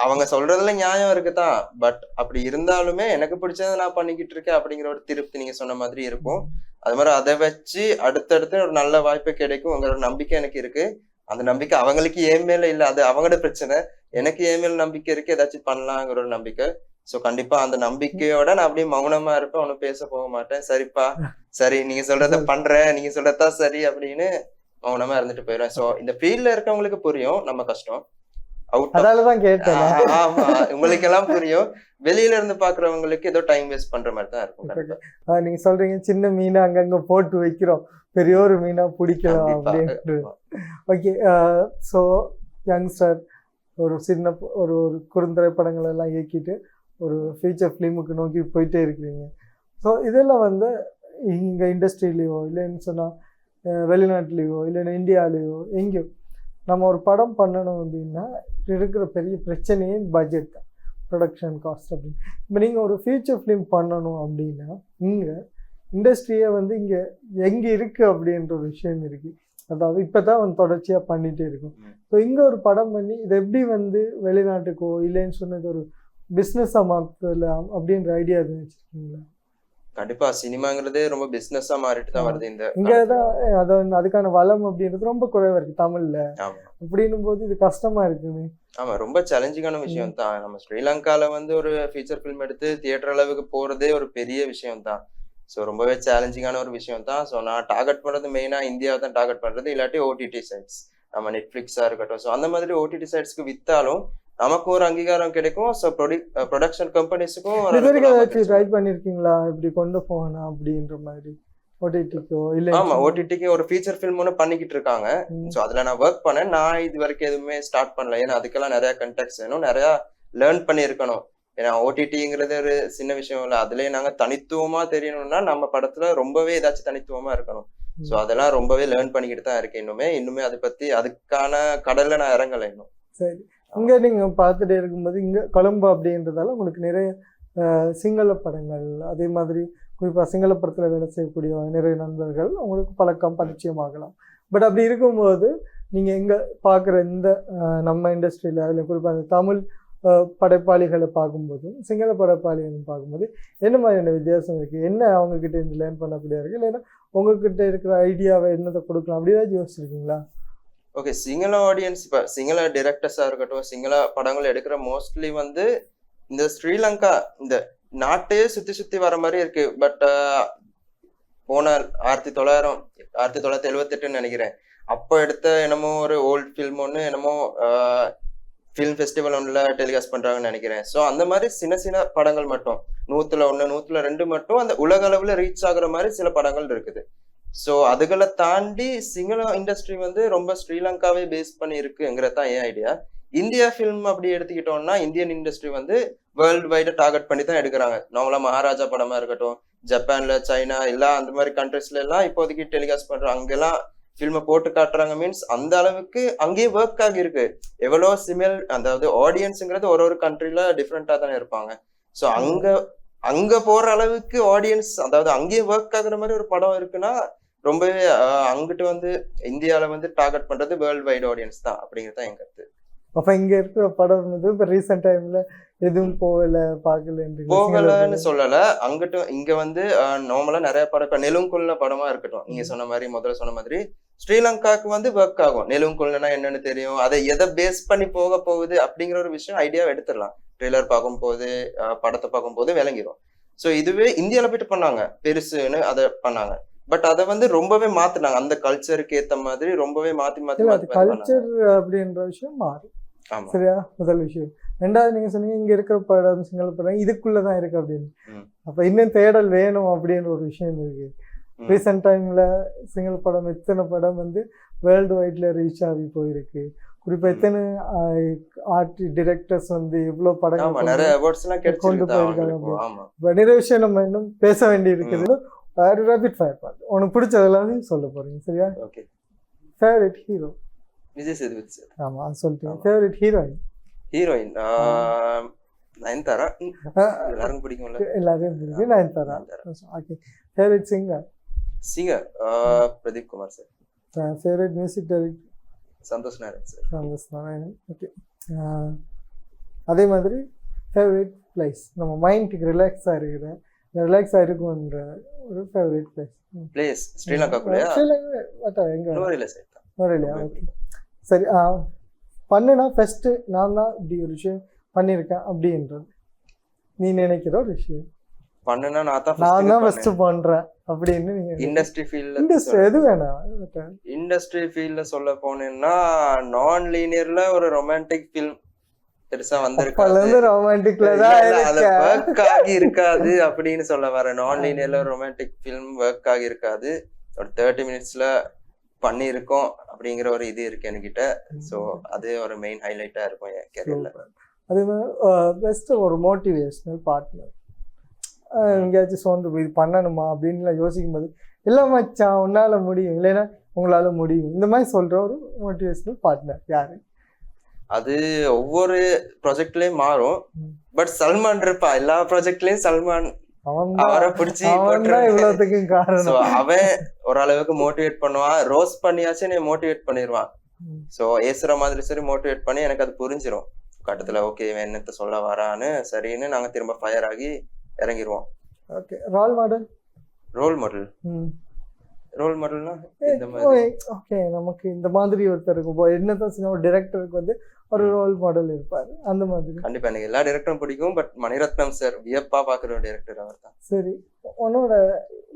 அவங்க சொல்றதுல நியாயம் இருக்குதான். பட் அப்படி இருந்தாலுமே எனக்கு பிடிச்சதை நான் பண்ணிக்கிட்டு இருக்கேன் அப்படிங்கிற ஒரு திருப்தி நீங்க சொன்ன மாதிரி இருக்கும். அது மாதிரி அதை வச்சு அடுத்தடுத்து ஒரு நல்ல வாய்ப்பு கிடைக்கும்ங்கிற ஒரு நம்பிக்கை எனக்கு இருக்கு. அந்த நம்பிக்கை அவங்களுக்கு ஏன் மேல இல்ல, அது அவங்களோட பிரச்சனை. எனக்கு ஏன் மேல நம்பிக்கை இருக்கு, ஏதாச்சும் பண்ணலாங்கிற ஒரு நம்பிக்கை. சோ கண்டிப்பா அந்த நம்பிக்கையோட நான் அப்படியே மௌனமா இருப்பேன், ஒன்னும் பேச போக மாட்டேன். சரிப்பா, சரி நீங்க சொல்றத பண்றேன், நீங்க சொல்றதா சரி அப்படின்னு மௌனமா இருந்துட்டு போயிடுவேன். சோ இந்த ஃபீல்ட்ல இருக்கவங்களுக்கு புரியும் நம்ம கஷ்டம். அதனாலதான் கேட்டேன். ஆமா, உங்களுக்கு எல்லாம் புரியும். வெளியில இருந்து பாக்குறவங்களுக்கு ஏதோ டைம் வேஸ்ட் பண்ற மாதிரி தான் இருக்கும். நீங்க சொல்றீங்க சின்ன மீனை அங்கங்க போட்டு வைக்கிறோம், பெரிய ஒரு மீனா பிடிக்கலாம் அப்படின்ட்டு. ஓகே, ஸோ யங்ஸ்டர் ஒரு சின்ன ஒரு குறுந்திரைப்படங்கள் எல்லாம் இயக்கிட்டு ஒரு ஃபியூச்சர் ஃபிலிமுக்கு நோக்கி போயிட்டே இருக்கிறீங்க. ஸோ இதெல்லாம் வந்து இங்கே இண்டஸ்ட்ரியிலையோ இல்லைன்னு சொன்னால் வெளிநாட்டுலேயோ இல்லைன்னா இந்தியாவிலேயோ எங்கேயோ நம்ம ஒரு படம் பண்ணணும் அப்படின்னா இருக்கிற பெரிய பிரச்சனையே பட்ஜெட் தான், ப்ரொடக்ஷன் காஸ்ட் அப்படின்னு. இப்போ நீங்கள் ஒரு ஃபியூச்சர் ஃபிலிம் பண்ணணும் அப்படின்னா இங்கே இண்டஸ்ட்ரியே வந்து இங்கே எங்கே இருக்குது அப்படின்ற ஒரு விஷயம் இருக்குது. அதாவது இப்போ தான் வந்து தொடர்ச்சியாக பண்ணிகிட்டே இருக்கும். ஸோ இங்கே ஒரு படம் பண்ணி இதை எப்படி வந்து வெளிநாட்டுக்கோ இல்லைன்னு சொன்னது ஒரு பிஸ்னஸாக மாற்றலாம் அப்படின்ற ஐடியா எதுவும் வச்சுருக்கீங்களா? கண்டிப்பா சினிமாங்கிறதே ரொம்ப பிசினஸா மாறிட்டு தான் வருது. இங்கதான் அதுக்கான வளம் அப்படின்றது ரொம்ப குறைவா இருக்கு தமிழ்ல. அப்படின்னும் போது இது கஷ்டமா இருக்குமே. ஆமா, ரொம்ப சேலஞ்சிங்கான விஷயம் தான். நம்ம ஸ்ரீலங்கால வந்து ஒரு ஃபீச்சர் ஃபிலிம் எடுத்து தியேட்டர் அளவுக்கு போறதே ஒரு பெரிய விஷயம் தான். ஸோ ரொம்பவே சேலஞ்சிங்கான ஒரு விஷயம் தான். ஸோ நான் டார்கெட் பண்றது மெயினா இந்தியாவை தான் டார்கெட் பண்றது, இல்லாட்டி ஓடிடி சைட்ஸ், நம்ம நெட்ஃபிளிக்ஸா இருக்கட்டும். ஸோ அந்த மாதிரி ஓடிடி சைட்ஸ்க்கு வித்தாலும் நமக்கு ஒரு அங்கீகாரம் கிடைக்கும். ஸோ ப்ரொடக்ஷன் கம்பெனிஸுக்கும் ட்ரை பண்ணிருக்கீங்களா இப்படி கொண்டு போகணும் அப்படின்ற மாதிரி ஓடிடிக்கோ? இல்ல, ஆமா, ஓடிடிக்கு ஒரு ஃபீச்சர் ஃபிலிம் ஒன்று பண்ணிக்கிட்டு இருக்காங்க. ஸோ அதுல நான் ஒர்க் பண்ணேன். நான் இது வரைக்கும் எதுவுமே ஸ்டார்ட் பண்ணல, ஏன்னா அதுக்கெல்லாம் நிறைய கண்டெக்ட்ஸ் வேணும், நிறைய லேர்ன் பண்ணியிருக்கணும். ஏன்னா ஓடிடிங்கிறது ஒரு சின்ன விஷயம் இல்லை, அதுலயே நாங்க தனித்துவமா தெரியணும்னா நம்ம படத்துல ரொம்பவே ஏதாச்சும் தனித்துவமா இருக்கணும். ஸோ அதெல்லாம் ரொம்பவே லேர்ன் பண்ணிக்கிட்டு தான் இருக்கேன். இன்னுமே அதை பத்தி அதுக்கான கடல்ல நான் இறங்கலை இன்னும். சரி, இங்க நீங்க பார்த்துட்டே இருக்கும்போது இங்க கொழும்பு அப்படின்றதால உங்களுக்கு நிறைய சிங்கள படங்கள், அதே மாதிரி குறிப்பாக சிங்கள படத்துல வேலை செய்யக்கூடிய நிறைய நண்பர்கள் உங்களுக்கு பழக்கம் பரிச்சயமாகலாம். பட் அப்படி இருக்கும்போது நீங்க இங்க பார்க்குற இந்த நம்ம இண்டஸ்ட்ரியில அதில் குறிப்பாக அந்த தமிழ் படைப்பாளிகளை பார்க்கும்போது சிங்கள படைப்பாளிகளை பார்க்கும்போது என்ன மாதிரியான வித்தியாசம் இருக்கு, என்ன அவங்க கிட்ட இருந்து லேர்ன் பண்ணக்கூடிய இருக்கு, இல்லைன்னா உங்ககிட்ட இருக்கிற ஐடியாவை என்னத்தை கொடுக்கலாம் அப்படி ஏதாச்சும் யோசிச்சிருக்கீங்களா? ஓகே, சிங்கள ஆடியன்ஸ் இப்போ சிங்கள டிரெக்டர்ஸா இருக்கட்டும், சிங்கள படங்கள் எடுக்கிற மோஸ்ட்லி வந்து இந்த ஸ்ரீலங்கா இந்த நாட்டையே சுத்தி வர மாதிரி இருக்கு. பட் போன 1978 நினைக்கிறேன், அப்போ எடுத்த என்னமோ ஒரு ஓல்ட் ஃபில்ம் ஒன்று என்னமோ ஃபிலிம் ஃபெஸ்டிவல் ஒன்றுல டெலிகாஸ்ட் பண்றாங்கன்னு நினைக்கிறேன். ஸோ அந்த மாதிரி சின்ன சின்ன படங்கள் மட்டும் 100ல் 1 100ல் 2 மட்டும் அந்த உலக அளவுல ரீச் ஆகுற மாதிரி சில படங்கள் இருக்குது. ஸோ அதுகளை தாண்டி சிங்கள இண்டஸ்ட்ரி வந்து ரொம்ப ஸ்ரீலங்காவே பேஸ் பண்ணி இருக்குங்கிறதான் என் ஐடியா. இந்தியா ஃபிலிம் அப்படி எடுத்துக்கிட்டோம்னா இந்தியன் இண்டஸ்ட்ரி வந்து வேர்ல்டு வைட டார்கெட் பண்ணி தான் எடுக்கிறாங்க. நார்மலா மகாராஜா படமா இருக்கட்டும், ஜப்பான்ல, சைனா எல்லா அந்த மாதிரி கண்ட்ரிஸ்ல எல்லாம் இப்போதைக்கு டெலிகாஸ்ட் பண்றாங்க. அங்கெல்லாம் ஃபில்மை போட்டு காட்டுறாங்க. மீன்ஸ் அந்த அளவுக்கு அங்கேயே ஒர்க் ஆகி இருக்கு. எவ்வளோ அதாவது ஆடியன்ஸுங்கிறது ஒரு கண்ட்ரில டிஃப்ரெண்டா தானே இருப்பாங்க. ஸோ அங்க போற அளவுக்கு ஆடியன்ஸ், அதாவது அங்கேயே ஒர்க் ஆகுற மாதிரி ஒரு படம் இருக்குன்னா ரொம்பவே அங்கிட்டு வந்து இந்தியாவில வந்து டார்கெட் பண்றது வேர்ல்டு வைட் ஆடியன்ஸ் தான் அப்படிங்கிறது தான் என் கருத்து. அப்ப இங்க இருக்கிற படம் வந்து இப்ப ரீசெண்ட் டைம்ல எதுவும் போகலன்னு சொல்லல. அங்கிட்டு இங்க வந்து நார்மலா நிறைய படம், இப்ப நெலுங்குள்ள படமா இருக்கட்டும், நீங்க சொன்ன மாதிரி முதல்ல சொன்ன மாதிரி ஸ்ரீலங்காக்கு வந்து ஒர்க் ஆகும். நெலுங்குள்ளனா என்னன்னு தெரியும், அதை எதை பேஸ் பண்ணி போக போகுது அப்படிங்கிற ஒரு விஷயம் ஐடியாவை எடுத்துடலாம். ட்ரெய்லர் பார்க்கும் போது, படத்தை பார்க்கும் போது விளங்கிடும். ஸோ இதுவே இந்தியாவில போயிட்டு பண்ணாங்க, பெருசுன்னு அதை பண்ணாங்க. பட் அதை வந்து ரொம்பவே மாத்தினாங்க. அந்த கல்ச்சருக்கு ஏத்த மாதிரி ரொம்பவே மாத்தி கல்ச்சர் அப்படின்ற விஷயம் மாறும். சரியா? முதல் விஷயம். ரெண்டாவது நீங்க சொன்னீங்க இங்க இருக்கிற படம் சிங்கள படம் இதுக்குள்ளதான் இருக்கு அப்படின்னு. அப்ப இன்னும் தேடல் வேணும் அப்படின்னு ஒரு விஷயம் இருக்கு. ரீசெண்ட் டைம்ல சிங்கள படம் எத்தனை படம் வந்து வேர்ல்டு வைட்ல ரீச் ஆகி போயிருக்கு. குறிப்பா எத்தனை ஆர்ட் டிரெக்டர்ஸ் வந்து இவ்வளவு படங்கள் கொண்டு போயிருக்காங்க. நிறைய விஷயம் நம்ம இன்னும் பேச வேண்டி இருக்குது. ரேபிட் ஃபயர் பார்த்து உனக்கு பிடிச்சதெல்லாம் சொல்ல போறீங்க. சரியா? Favourite hero? விஜய் சேதுபதி. ஆமா சொல்லிட்டேன். Favourite heroine? ஹீரோயின் நயன்தாரா. எல்லாரும் பிடிக்கும்ல? எல்லாரும் பிடிக்கும். Nayanthara. Okay. Favourite singer? Pradeep Kumar sir. Favourite music director? Santhosh Narayan sir. Santhosh Narayan. Okay. அதே மாதிரி ஃபேவரட் பிளேஸ், நம்ம மைண்டுக்கு ரிலாக்ஸாக இருக்குன்ற ஒரு ஃபேவரட் பிளேஸ் ஸ்ரீலங்காக்குள்ளயா? எங்க? நோரிலையா? ஓகே. சரி. பண்ணுனா ஃபர்ஸ்ட் நான் தான் இப்படி ஒரு விஷயம் பண்ணியிருக்கேன் அப்படின்றது நீ நினைக்கிற ஒரு விஷயம். பண்ணுனா நான் தான் ஃபர்ஸ்ட் பண்றேன் அப்படின்னு நீங்க இண்டஸ்ட்ரி ஃபீல்ட்ல எது வேணாம். இண்டஸ்ட்ரி ஃபீல்ட்ல சொல்ல போனேன்னா நான் லீனியர்ல ஒரு ரொமான்டிக் ஃபிலிம் பெருசா வந்திருக்காது. ரொமான்டிக்ல தான் ஒர்க் ஆகி இருக்காது அப்படின்னு சொல்ல வர. நான் லீனியர்ல ரொமான்டிக் ஃபிலிம் ஒர்க் ஆகி இருக்காது. ஒரு 30 மினிட்ஸ்ல பண்ணி இருக்கோம் அப்படிங்கிற ஒரு இது இருக்கு என்கிட்ட. ஸோ அது ஒரு மெயின் ஹைலைட்டா இருக்கும் என் கேரியர்ல. அதே மாதிரி பெஸ்ட் ஒரு மோட்டிவேஷனல் பார்ட்னர் எங்கேயாச்சும் சோர்ந்து இது பண்ணணுமா அப்படின்னு யோசிக்கும் போது இல்லை மச்சான் உன்னால முடியும், இல்லைன்னா உங்களால முடியும், இந்த மாதிரி சொல்ற ஒரு மோட்டிவேஷனல் பார்ட்னர் யாரு? அது ஒவ்வொரு ப்ராஜெக்ட்லயும் மாறும். பட் சல்மான் இருப்பா எல்லா ப்ராஜெக்ட்லயும். சல்மான் அவரை பிடிச்சி அவன் ஓரளவுக்கு மோட்டிவேட் பண்ணுவான். ரோஸ் பண்ணியாச்சும் நீ மோட்டிவேட் பண்ணிடுவான். சோ ஏசுற மாதிரி சரி மோட்டிவேட் பண்ணி எனக்கு அது புரிஞ்சிடும் கட்டத்துல. ஓகே என்னத்த சொல்ல வரான்னு சரின்னு நாங்க திரும்ப ஃபயர் ஆகி இறங்கிடுவோம். Okay. Role model? Role model role மாடல்னா இந்த மாதிரி ஓகே நமக்கு இந்த மாதிரி ஒருத்தர் இருக்கும். என்னதான் ஒரு டைரக்டருக்கு வந்து ஒரு ரோல் மாடல் இருப்பாரு அந்த மாதிரி. கண்டிப்பா எனக்கு எல்லா டைரக்டரும் பிடிக்கும். பட் மணிரத்னம் சார் வியப்பா பாக்குற டைரக்டர் அவர் தான். சரி, உன்னோட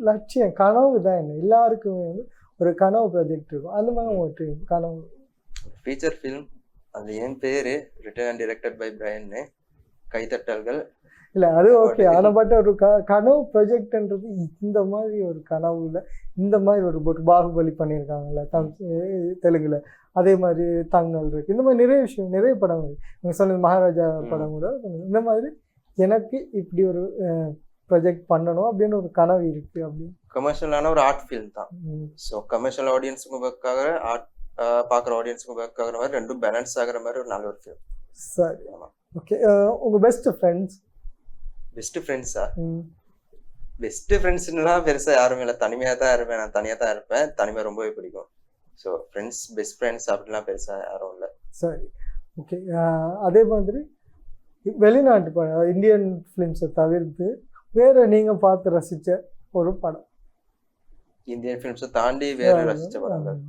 லட்சியம் கனவு தான் என்ன? எல்லாருக்குமே வந்து ஒரு கனவு ப்ராஜெக்ட் இருக்கும். அந்த மாதிரி உங்களுக்கு கனவு? Feature film. அது என் பேரு written and directed by Brian. கைத்தட்டல்கள் இல்ல அது ஓகே. ஆனா பட் ஒரு கனவு ப்ராஜெக்ட்ன்றது இந்த மாதிரி ஒரு கனவு இல்லை. இந்த மாதிரி ஒரு பாகுபலி பண்ணியிருக்காங்கல்ல தெலுங்குல, அதே மாதிரி தங்கல் இருக்கு. இந்த மாதிரி நிறைய விஷயம், நிறைய படம் இருக்கு. நீங்க சொன்னது மகாராஜா படம் கூட. இந்த மாதிரி எனக்கு இப்படி ஒரு ப்ராஜெக்ட் பண்ணணும் அப்படின்னு ஒரு கனவு இருக்கு. அப்படின்னு கமர்ஷியலான ஒரு ஆர்ட் ஃபிலிம் தான். ஸோ கமர்ஷியல் ஆடியன்ஸுக்கும் ஒர்க் ஆகிற, ஆர்ட் பார்க்குற ஆடியன்ஸுக்கும் ஒர்க் ஆகிற மாதிரி ரெண்டும் பேலன்ஸ் ஆகிற மாதிரி ஒரு நல்ல ஒரு ஃபிலிம். சரி, ஓகே. உங்க பெஸ்ட் ஃப்ரெண்ட்ஸ்? பெஸ்ட் ஃப்ரெண்ட்ஸா? பெஸ்ட் ஃப்ரெண்ட்ஸ்லாம் பெருசா யாரும் இல்லை. தனிமையா தான் இருப்பேன். நான் தனியா தான் இருப்பேன். தனிமை ரொம்பவே பிடிக்கும். ஸோ ஃப்ரெண்ட்ஸ் பெஸ்ட் ஃப்ரெண்ட்ஸ் அப்படிலாம் பெருசா யாரும் இல்லை. சரி, ஓகே. அதே மாதிரி வெளிநாட்டு படம், இந்தியன் ஃபிலிம்ஸை தவிர்த்து வேற நீங்க பார்த்து ரசிச்ச ஒரு படம்? இந்தியன் ஃபிலிம்ஸை தாண்டி வேற ரசிச்ச படங்கள்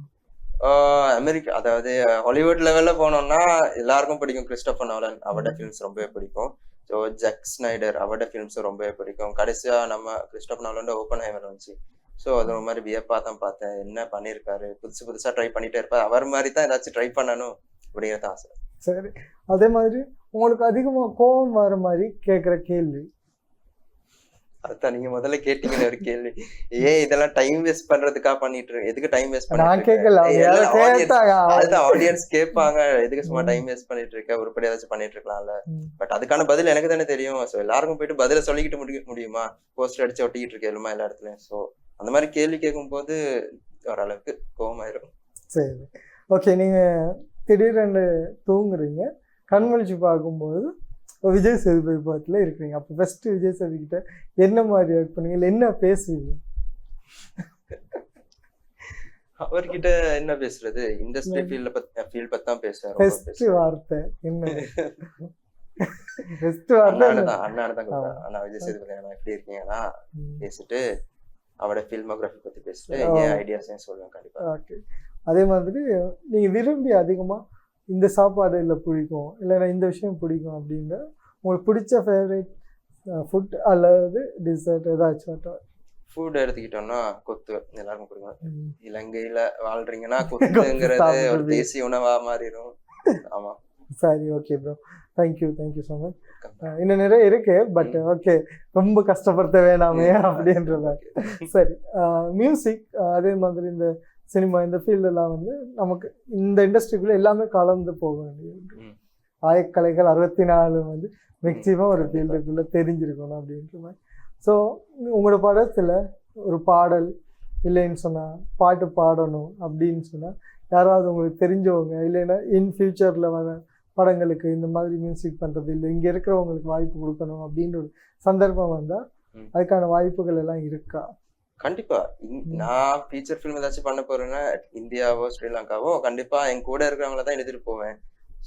அமெரிக்கா, அதாவது ஹாலிவுட் லெவல்ல போனோம்னா எல்லாருக்கும் பிடிக்கும். கிறிஸ்டோபர் நோலன் அவரோட ஃபிலிம்ஸ் ரொம்பவே பிடிக்கும். ஸோ ஜாக் ஸ்னைடர் அவரோட ஃபிலிம்ஸும் ரொம்பவே பிடிக்கும். கடைசியா நம்ம கிறிஸ்டோபர் நோலனோட ஓப்பன்ஹைமர் வந்துச்சு. ஸோ அது ஒரு மாதிரி வியப்பா தான் பார்த்தேன். என்ன பண்ணியிருக்காரு, புதுசா ட்ரை பண்ணிட்டே இருப்பார். அவர் மாதிரி தான் ஏதாச்சும் ட்ரை பண்ணணும் அப்படிங்கிறது ஆசை. சரி, அதே மாதிரி உங்களுக்கு அதிகமா கோபம் வர மாதிரி கேட்குற கேள்வி? அதான் நீங்க முதல்ல கேட்டீங்கன்னு ஒரு கேள்வி, ஏன் இதெல்லாம் டைம் வேஸ்ட் பண்றதுக்கா பண்ணிட்டு இருக்கு, எதுக்கு டைம் வேஸ்ட் நான் பண்ணிட்டு கேட்கல, இருக்க, அவங்க யாரோ எல்லாம் ஆடியன்ஸ், கேட்டாங்க. அதுதான் ஆடியன்ஸ் கேட்பாங்க, எதுக்கு சும்மா ம். டைம் வேஸ்ட் பண்ணிட்டு இருக்க, உருப்படி ஏதாச்சும் பண்ணிட்டு இருக்கலாம்ல. ம். பட் அதுக்கான பதில் எனக்கு தானே தெரியும். ஸோ எல்லாருக்கும் போயிட்டு பதில சொல்லிக்கிட்டு முடியுமா, போஸ்டர் அடிச்சு ஒட்டிக்கிட்டு இருக்க எல்லா இடத்துலயும். ஸோ அந்த மாதிரி கேள்வி கேட்கும் போது ஓரளவுக்கு கோவமாயிரும். சரி, ஓகே. நீங்க திடீரென்று தூங்குறீங்க, கண் முழிச்சு பார்க்கும்போது விஜய் சேதுபதி படத்துல இருக்கிறீங்க. அப்போ ஃபர்ஸ்ட் விஜய் சேதுபதி கிட்ட என்ன மாதிரி ஆக்ட் பண்ணீங்க, இல்லை என்ன பேசுவீங்க? அவர்கிட்ட என்ன பேசுறது, இண்டஸ்ட்ரி ஃபீல்ட் பத்தி தான் பேசுவேன். ஃபர்ஸ்ட் வார்த்தை என்ன? ஃபர்ஸ்ட் வார்த்தை அண்ணான தான் கூப்பிடுவேன். அண்ணா விஜய் சேதுபதி அண்ணா எப்படி இருக்கீங்கன்னா பேசிட்டு அவரோட ஃபில்மோகிராஃபி பத்தி பேசிட்டு என் ஐடியாஸையும் சொல்லுவேன் கண்டிப்பா. ஓகே. அதே மாதிரி நீங்க விரும்பி அதிகமா இந்த சாப்பாடு இல்லை பிடிக்கும், இல்லைன்னா இந்த விஷயம் பிடிக்கும் அப்படின்ற உங்களுக்கு பிடிச்ச ஃபேவரட் ஃபுட் அல்லது டிசர்ட் ஏதாச்சும்? ஃபுட் எடுத்துக்கிட்டோம்னா கொத்து எல்லாருக்கும் பிடிக்கும். இலங்கையில வாழ்றீங்கன்னா கொத்துங்கிறது ஒரு தேசிய உணவா மாறிடும். ஆமா. சரி, okay bro, thank you so much. இன்னும் நிறைய இருக்கு, பட் ஓகே, ரொம்ப கஷ்டப்படுத்த வேணாமே அப்படின்றத. சரி, மியூசிக் அதே மாதிரி இந்த சினிமா இந்த ஃபீல்டெல்லாம் வந்து நமக்கு இந்த இண்டஸ்ட்ரிக்குள்ளே எல்லாமே கலந்து போக வேண்டியது. ஆயக்கலைகள் 64 வந்து மேக்சிமம் ஒரு ஃபீல்டுக்குள்ளே தெரிஞ்சிருக்கணும் அப்படின்ற மாதிரி. ஸோ உங்களோட படத்தில் ஒரு பாடல் இல்லைன்னு சொன்னால், பாட்டு பாடணும் அப்படின்னு சொன்னால், யாராவது உங்களுக்கு தெரிஞ்சவங்க இல்லைன்னா இன் ஃபியூச்சரில் வர படங்களுக்கு இந்த மாதிரி மியூசிக் பண்ணுறது இல்லை, இங்கே இருக்கிறவங்களுக்கு வாய்ப்பு கொடுக்கணும் அப்படின்ற ஒரு சந்தர்ப்பம் வந்தால் அதுக்கான வாய்ப்புகள் எல்லாம் இருக்கா? கண்டிப்பா. நான் ஃபீச்சர் ஃபிலிம் ஏதாச்சும் பண்ண போறேன்னா இந்தியாவோ ஸ்ரீலங்காவோ கண்டிப்பா என் கூட இருக்கிறவங்கள தான் எடுத்துட்டு போவேன்.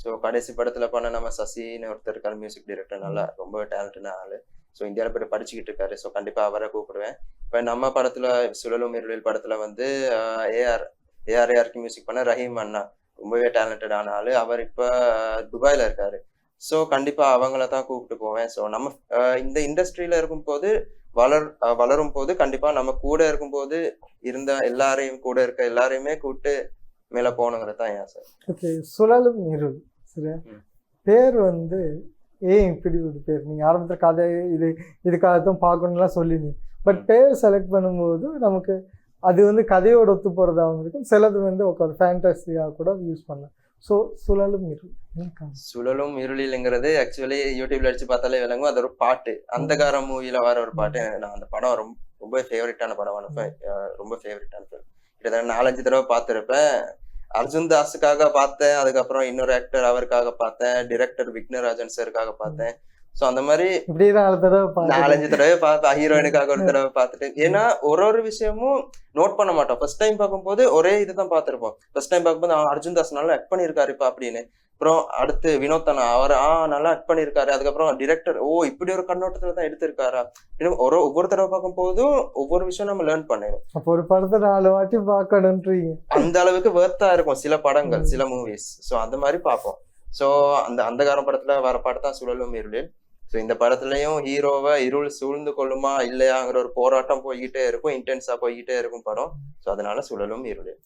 ஸோ கடைசி படத்துல பண்ண நம்ம சசின்னு ஒருத்தர் இருக்காரு, மியூசிக் டைரக்டர், நல்லா ரொம்ப டேலண்டான ஆளு. ஸோ இந்தியாவில் போய் படிச்சுக்கிட்டு இருக்காரு. ஸோ கண்டிப்பா அவரை கூப்பிடுவேன். இப்போ நம்ம படத்துல சுழலும் இருளில் படத்துல வந்து ஏஆர்ஏஆருக்கு மியூசிக் பண்ண ரஹீம் அண்ணா, ரொம்பவே டேலண்டடான ஆளு. அவர் இப்போ துபாயில இருக்காரு. ஸோ கண்டிப்பா அவங்கள தான் கூப்பிட்டு போவேன். ஸோ நம்ம இந்த இண்டஸ்ட்ரியில இருக்கும் போது வளரும் போது கண்டிப்பா நம்ம கூட இருக்கும்போது இருந்த எல்லாரையும் கூட இருக்க எல்லாரையுமே கூப்பிட்டு மேல போகணுங்கிறது தான் என் ஆசை. ஓகே, சுழலும் இருள் சரியா? பேர் வந்து ஏன் இப்படி ஒரு பேர்? நீங்கள் ஆரம்பத்தில் கதை இதுக்காகத்தான் பார்க்கணும்லாம் சொல்லிங்க, பட் பேர் செலக்ட் பண்ணும்போது நமக்கு அது வந்து கதையோட ஒத்து போகிறதாகவும் இருக்கும், சிலது வந்து ஒரு ஃபேண்டஸியாக கூட யூஸ் பண்ணலாம். ஸோ சுழலும் இருள், சுழலும் இருளில்ங்கிறது ஆக்சுவலி யூடியூப்ல அடிச்சு பார்த்தாலே விளங்கும். அது ஒரு பாட்டு, அந்தகாரம் மூவில வர ஒரு பாட்டு. நான் அந்த படம் ரொம்ப ஃபேவரட்டான படம், ரொம்ப ஃபேவரட்டான படம். கிட்டத்தட்ட 4-5 தடவை பார்த்துருப்பேன். அர்ஜுன் தாஸுக்காக பார்த்தேன், அதுக்கப்புறம் இன்னொரு ஆக்டர் அவருக்காக பார்த்தேன், டிரெக்டர் விக்னராஜன் சாருக்காக பார்த்தேன். ஸோ அந்த மாதிரி 4-5 தடவை பார்ப்பேன். ஹீரோயினுக்காக ஒரு தடவை பார்த்துட்டு, ஏன்னா ஒரு விஷயமும் நோட் பண்ண மாட்டோம். ஃபர்ஸ்ட் டைம் பார்க்கும்போது ஒரே இதுதான் பார்த்துருப்போம். ஃபர்ஸ்ட் டைம் பார்க்கும்போது அர்ஜுன் தாஸ் நல்லா ஆக்ட் பண்ணியிருக்காருப்பா அப்படின்னு. அப்புறம் அடுத்து வினோத்தனா, அவர் நல்லா ஆக்ட் பண்ணியிருக்காரு. அதுக்கப்புறம் டிரெக்டர், இப்படி ஒரு கண்ணோட்டத்துல தான் எடுத்திருக்காரா. ஒவ்வொரு தடவை பார்க்கும் போதும் ஒவ்வொரு விஷயம் நம்ம லேர்ன் பண்ணிடும். அப்போ ஒரு படத்தை 4 வாட்டி பார்க்கணும்ன்றீங்க, அந்த அளவுக்கு வேர்த்தா இருக்கும் சில படங்கள், சில மூவிஸ். ஸோ அந்த மாதிரி பார்ப்போம். ஸோ அந்த அந்தகாரம் படத்துல வர பாட்டு தான் சுழலும் இருளில். ஸோ இந்த படத்துலயும் ஹீரோவை இருள் சூழ்ந்து கொள்ளுமா இல்லையாங்கிற ஒரு போராட்டம் போய்கிட்டே இருக்கும், இன்டென்ஸா போய்கிட்டே இருக்கும் படம். ஸோ அதனால சுழலும் இருளில்.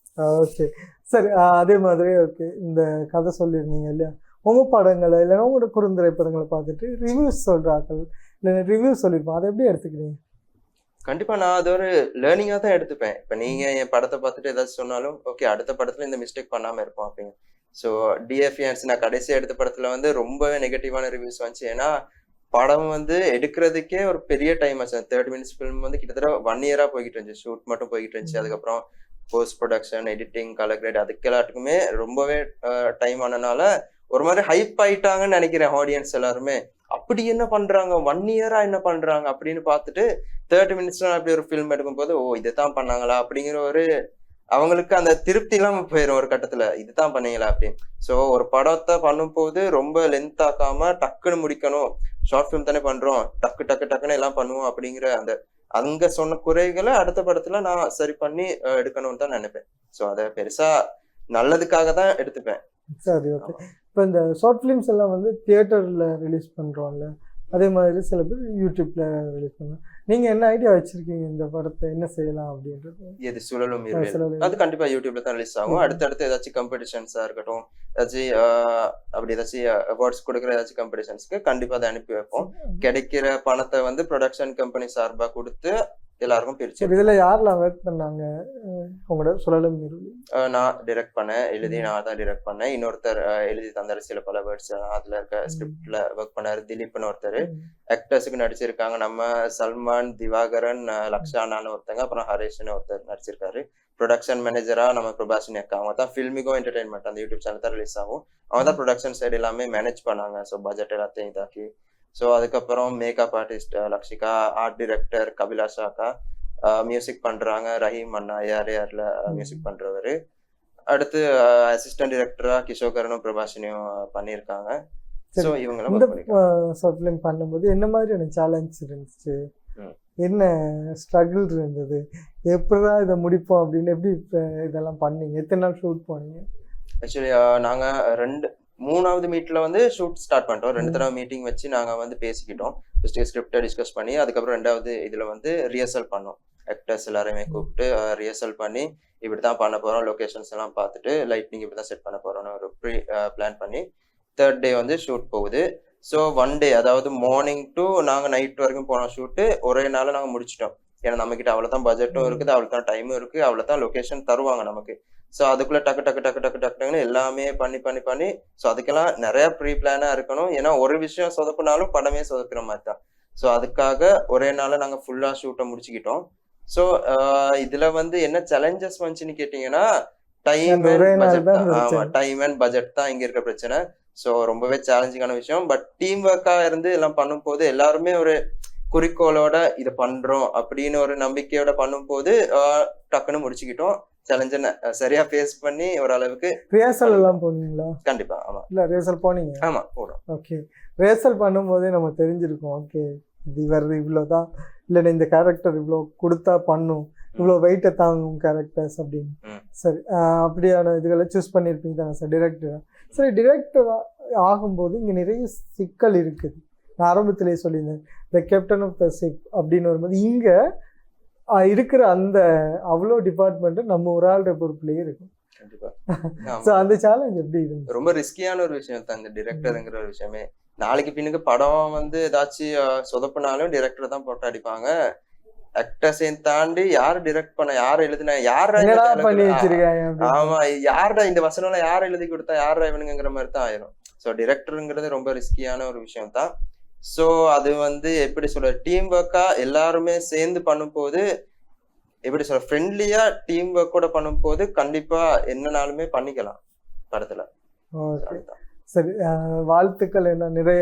ஓகே, சரி. அதே மாதிரி ஓகே, இந்த கதை சொல்லியிருந்தீங்க இல்லையா, உங்க படங்களை இல்லைன்னா உங்களோட குறுந்திரைப்படங்களை பார்த்துட்டு ரிவ்யூஸ் சொல்றார்கள், இல்லைன்னா ரிவ்யூ சொல்லியிருப்போம், அதை எப்படி எடுத்துக்கிறீங்க? கண்டிப்பா நான் அது ஒரு லேர்னிங்கா தான் எடுத்துப்பேன். இப்ப நீங்க என் படத்தை பார்த்துட்டு ஏதாச்சும் சொன்னாலும் ஓகே, அடுத்த படத்துல இந்த மிஸ்டேக் பண்ணாம இருப்போம் அப்படின்னு. ஸோ டிஎஃப்என்ஸ் நான் கடைசியா எடுத்த படத்துல வந்து ரொம்பவே நெகட்டிவான ரிவ்யூஸ் வந்துச்சு. ஏன்னா படம் வந்து எடுக்கிறதுக்கே ஒரு பெரிய டைம் ஆச்சு. 30 minutes ஃபிலிம் வந்து கிட்டத்தட்ட 1 year போய்கிட்டு இருந்துச்சு. ஷூட் மட்டும் போய்கிட்டு இருந்துச்சு. அதுக்கப்புறம் post production, editing, colour great, அதுக்கு எல்லாத்துக்குமே ரொம்பவே டைம் ஆனனால ஒரு மாதிரி ஹைப் ஆயிட்டாங்கன்னு நினைக்கிறேன் ஆடியன்ஸ் எல்லாருமே. அப்படி என்ன பண்றாங்க, 1 year என்ன பண்றாங்க அப்படின்னு பார்த்துட்டு 30 minutes அப்படி ஒரு ஃபிலிம் எடுக்கும் போது இதைத்தான் பண்ணாங்களா அப்படிங்கிற ஒரு அவங்களுக்கு அந்த திருப்தி இல்லாம போயிடும் ஒரு கட்டத்துல, இதுதான் பண்ணீங்களா அப்படின்னு. ஸோ ஒரு படத்தை பண்ணும் போது ரொம்ப லென்த் ஆக்காம டக்குன்னு முடிக்கணும், ஷார்ட் ஃபிலிம் தானே பண்றோம், டக்குன்னு எல்லாம் பண்ணுவோம் அப்படிங்கிற அந்த அங்க சொன்ன குறைகளை அடுத்த படத்துல நான் சரி பண்ணி எடுக்கணும்னு தான் நினைப்பேன். ஸோ அதை பெருசா நல்லதுக்காக தான் எடுத்துப்பேன். சரி, ஓகே. இப்போ இந்த ஷார்ட் ஃபிலிம்ஸ் எல்லாம் வந்து தியேட்டர்ல ரிலீஸ் பண்றோம்ல, அதே மாதிரி சில பேர் யூடியூப்ல ரிலீஸ் பண்ணுவாங்க. நீங்க என்ன ஐடியா வச்சிருக்கீங்க இந்த படத்தை என்ன செய்யலாம் அப்படின்றது? எது சுழலும் இருவேல் சுழலும் அது கண்டிப்பா யூடியூப்ல தான் ரிலீஸ் ஆகும். அடுத்தடுத்து ஏதாச்சும் காம்படிஷன்ஸா இருக்கட்டும், ஏதாச்சும் அப்படி ஏதாச்சும் அவார்ட்ஸ் கொடுக்குற ஏதாச்சும் காம்படிஷன்ஸ்க்கு கண்டிப்பா அதை அனுப்பி வைப்போம். கிடைக்கிற பணத்தை வந்து ப்ரொடக்ஷன் கம்பெனி சார்பா கொடுத்து எல்லாருக்கும் பிரிச்சு. சரி, இதுல யாரெல்லாம் ஒர்க் பண்ணாங்க உங்களோட சுழலும் இருவேல்? நான் டைரக்ட் பண்ணேன், எழுதி நான் தான் டைரக்ட் பண்ணேன். இன்னொருத்தர் எழுதி தந்தாரு சில பல வேர்ட்ஸ், அதுல இருக்க ஸ்கிரிப்ட்ல ஒர்க் பண்ணாரு. திலீப்னு ஒருத்தர். ஆக்டர்ஸுக்கு நடிச்சிருக்காங்க நம்ம சல்மான், திவாகரன், லக்ஷானான்னு ஒருத்தங்க, அப்புறம் ஹரேஷ்னு ஒருத்தர் நடிச்சிருக்காரு. ப்ரொடக்ஷன் மேனேஜரா நம்ம பிரபாஷினி அக்கா, அவங்க தான் ஃபில்மிகோ என்டர்டைன்மெண்ட் அந்த யூடியூப் சேனல் தான் ரிலீஸ் ஆகும். அவங்க தான் ப்ரொடக்ஷன் சைடு எல்லாமே மேனேஜ் பண்ணாங்க. ஸோ பட்ஜெட் எல்லாத்தையும் இதாக்கி. ஸோ அதுக்கப்புறம் makeup artist Lakshika, art director Kabilasha அக்கா, மியூசிக் பண்றாங்க ரஹீம் அண்ணா, யார்ல மியூசிக் பண்றவரு. அடுத்து அசிஸ்டன்ட் டிரெக்டரா கிஷோகரனும் பிரபாஷினியும் பண்ணியிருக்காங்க. ஸோ இவங்களும் இந்த ஷார்ட் ஃபிலிம் பண்ணும்போது என்ன மாதிரியான சேலஞ்ச் இருந்துச்சு, என்ன ஸ்ட்ரகிள் இருந்தது, எப்படிதான் இதை முடிப்போம் அப்படின்னு எப்படி இதெல்லாம் பண்ணீங்க, எத்தனை நாள் ஷூட் போனீங்க? ஆக்சுவலி நாங்க 3வது மீட்ல வந்து ஷூட் ஸ்டார்ட் பண்ணிட்டோம். 2 தடவை மீட்டிங் வச்சு நாங்க வந்து பேசிக்கிட்டோம். ஃபர்ஸ்ட் ஸ்கிரிப்டை டிஸ்கஸ் பண்ணி, அதுக்கப்புறம் 2வது இதுல வந்து ரிஹர்சல் பண்ணோம். ஆக்டர்ஸ் எல்லாருமே கூப்பிட்டு ரிஹர்சல் பண்ணி இப்படிதான் பண்ண போறோம், லொகேஷன்ஸ் எல்லாம் பார்த்துட்டு லைட்னிங் இப்படிதான் செட் பண்ண போறோம்னு ஒரு பிளான் பண்ணி 3rd டே வந்து ஷூட் போகுது. ஸோ 1 டே, அதாவது மார்னிங் டு நாங்க நைட் வரைக்கும் போன ஷூட்டு ஒரே நாள் நாங்க முடிச்சிட்டோம். ஏன்னா நம்ம கிட்ட அவ்வளவுதான் பட்ஜெட்டும் இருக்குது, அவ்வளவுதான் டைமும் இருக்கு, அவ்வளவுதான் லொகேஷன் தருவாங்க நமக்கு. ஸோ அதுக்குள்ள டக்கு டக்கு டக்கு டக்கு டக்குன்னு எல்லாமே பண்ணி ஸோ அதுக்கெல்லாம் நிறைய ப்ரீ பிளானா இருக்கணும். ஏன்னா ஒரு விஷயம் சொதப்புனாலும் படமே சொதப்புற மாதிரி தான். ஸோ அதுக்காக ஒரே நாள் நாங்க ஃபுல்லா ஷூட்டை முடிச்சுக்கிட்டோம். ஸோ இதுல வந்து என்ன சேலஞ்சஸ் வந்துச்சுன்னு கேட்டீங்கன்னா, டைம் அண்ட் பட்ஜெட் தான் இங்க இருக்க பிரச்சனை. ஸோ ரொம்பவே சேலஞ்சிங்கான விஷயம். பட் டீம் ஒர்க்கா இருந்து எல்லாம் பண்ணும்போது எல்லாருமே ஒரு குறிக்கோளோட இதை பண்றோம் அப்படின்னு ஒரு நம்பிக்கையோட பண்ணும்போது டக்குன்னு முடிச்சுக்கிட்டோம். சேலஞ்ச சரியா ஃபேஸ் பண்ணி ஓரளவுக்கு. ரிஹர்சல் எல்லாம் போனீங்களா? கண்டிப்பா. ஆமா, இல்ல ரிஹர்சல் போனீங்க? ஆமா போறோம். ஓகே, ரிஹர்சல் பண்ணும்போதே நம்ம தெரிஞ்சிருக்கோம், ஓகே இது வருது இவ்வளவுதான், இல்லைன்னா இந்த கேரக்டர் இவ்வளோ கொடுத்தா பண்ணும், இவ்வளோ வெயிட்டை தாங்கும் கேரக்டர்ஸ் அப்படின்னு. சரி, அப்படியான இதுகளை சூஸ் பண்ணியிருப்பீங்க தானே சார் டிரெக்டரா? சரி, டிரெக்டர் ஆகும்போது இங்கே நிறைய சிக்கல் இருக்குது. நான் ஆரம்பத்திலேயே சொல்லியிருந்தேன், the captain of the ship அப்படின்னு வரும்போது இங்கே இருக்கிற அந்த அவ்வளோ டிபார்ட்மெண்ட் நம்ம ஒரு ஆளுடைய பொறுப்புலேயே இருக்கும். ஸோ அந்த சேலஞ்ச் எப்படி இருக்கு? ரொம்ப ரிஸ்கியான ஒரு விஷயம் தான் இந்த டிரெக்டருங்கிற ஒரு விஷயமே. நாளைக்கு பின்னுக்கு படம் வந்து ஏதாச்சும் சொதப்புனாலும் டிரெக்டர் தான் போட்டு அடிப்பாங்க. ஆக்டர்ஸையும் தாண்டி யாரு டிரெக்ட் பண்ண, யாரு எழுதினா, யாரா பண்ணி வச்சிருக்காங்க, ஆமா யாரா இந்த வசனம் யார் எழுதி கொடுத்தா யாரா இவனுங்கிற மாதிரி தான் ஆயிரும். ஸோ டிரெக்டருங்கிறது ரொம்ப ரிஸ்கியான ஒரு விஷயம் தான். ஸோ அது வந்து எப்படி சொல்ற, டீம் ஒர்க்கா எல்லாருமே சேர்ந்து பண்ணும்போது, எப்படி சொல்ற, ஃப்ரெண்ட்லியா டீம் ஒர்க்கோட பண்ணும்போது கண்டிப்பா என்னனாலுமே பண்ணிக்கலாம் படத்துல. சரி, வாழ்த்துக்கள். என்ன நிறைய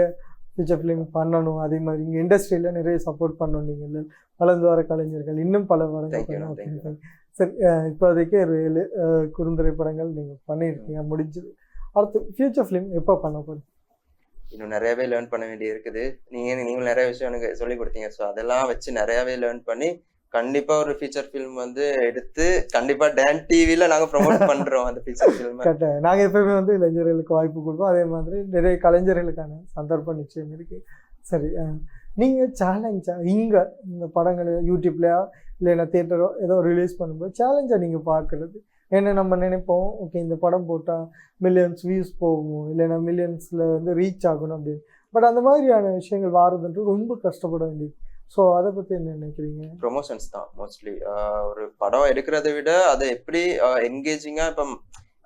ஃபியூச்சர் ஃபிலிம் பண்ணணும், அதே மாதிரி இங்கே இண்டஸ்ட்ரியில நிறைய சப்போர்ட் பண்ணணும். நீங்கள் வளர்ந்து வர கலைஞர்கள் இன்னும் பல படங்கள். சரி, இப்போதைக்கு 7 குறுந்திரை படங்கள் நீங்கள் பண்ணியிருக்கீங்க, முடிஞ்சது. அடுத்து ஃபியூச்சர் ஃபிலிம் எப்போ பண்ண போறீங்க? இன்னும் நிறையவே லேர்ன் பண்ண வேண்டி இருக்குது. நீங்களும் நிறைய விஷயம் எனக்கு சொல்லி கொடுத்தீங்க. ஸோ அதெல்லாம் வச்சு நிறையவே லேர்ன் பண்ணி கண்டிப்பா ஒரு ஃபீச்சர் ஃபிலிம் வந்து எடுத்து கண்டிப்பா டான் டிவில நாங்க ப்ரொமோட் பண்றோம் அந்த ஃபீச்சர் ஃபிலிம். நாங்க எப்பவுமே வந்து இளைஞர்களுக்கு வாய்ப்பு கொடுப்போம், அதே மாதிரி நிறைய கலைஞர்களுக்கான சந்தர்ப்பம் நிச்சயம் இருக்கு. சரி, நீங்க சேலஞ்சா இங்க இந்த படங்கள் யூடியூப்லயா இல்லைன்னா தியேட்டரோ ஏதோ ரிலீஸ் பண்ணும்போது சேலஞ்சா நீங்க பாக்குறது என்ன? நம்ம நினைப்போம், ஓகே இந்த படம் போட்டா மில்லியன்ஸ் வியூஸ் போகும், இல்லைன்னா மில்லியன்ஸ்ல வந்து ரீச் ஆகணும் அப்படின்னு. பட் அந்த மாதிரியான விஷயங்கள் வாரதுன்றது ரொம்ப கஷ்டப்பட வேண்டியது. ஸோ அதை பத்தி என்ன நினைக்கிறீங்க? ப்ரொமோஷன்ஸ் தான் மோஸ்ட்லி. ஒரு படம் எடுக்கிறத விட அதை எப்படி என்கேஜிங்கா, இப்போ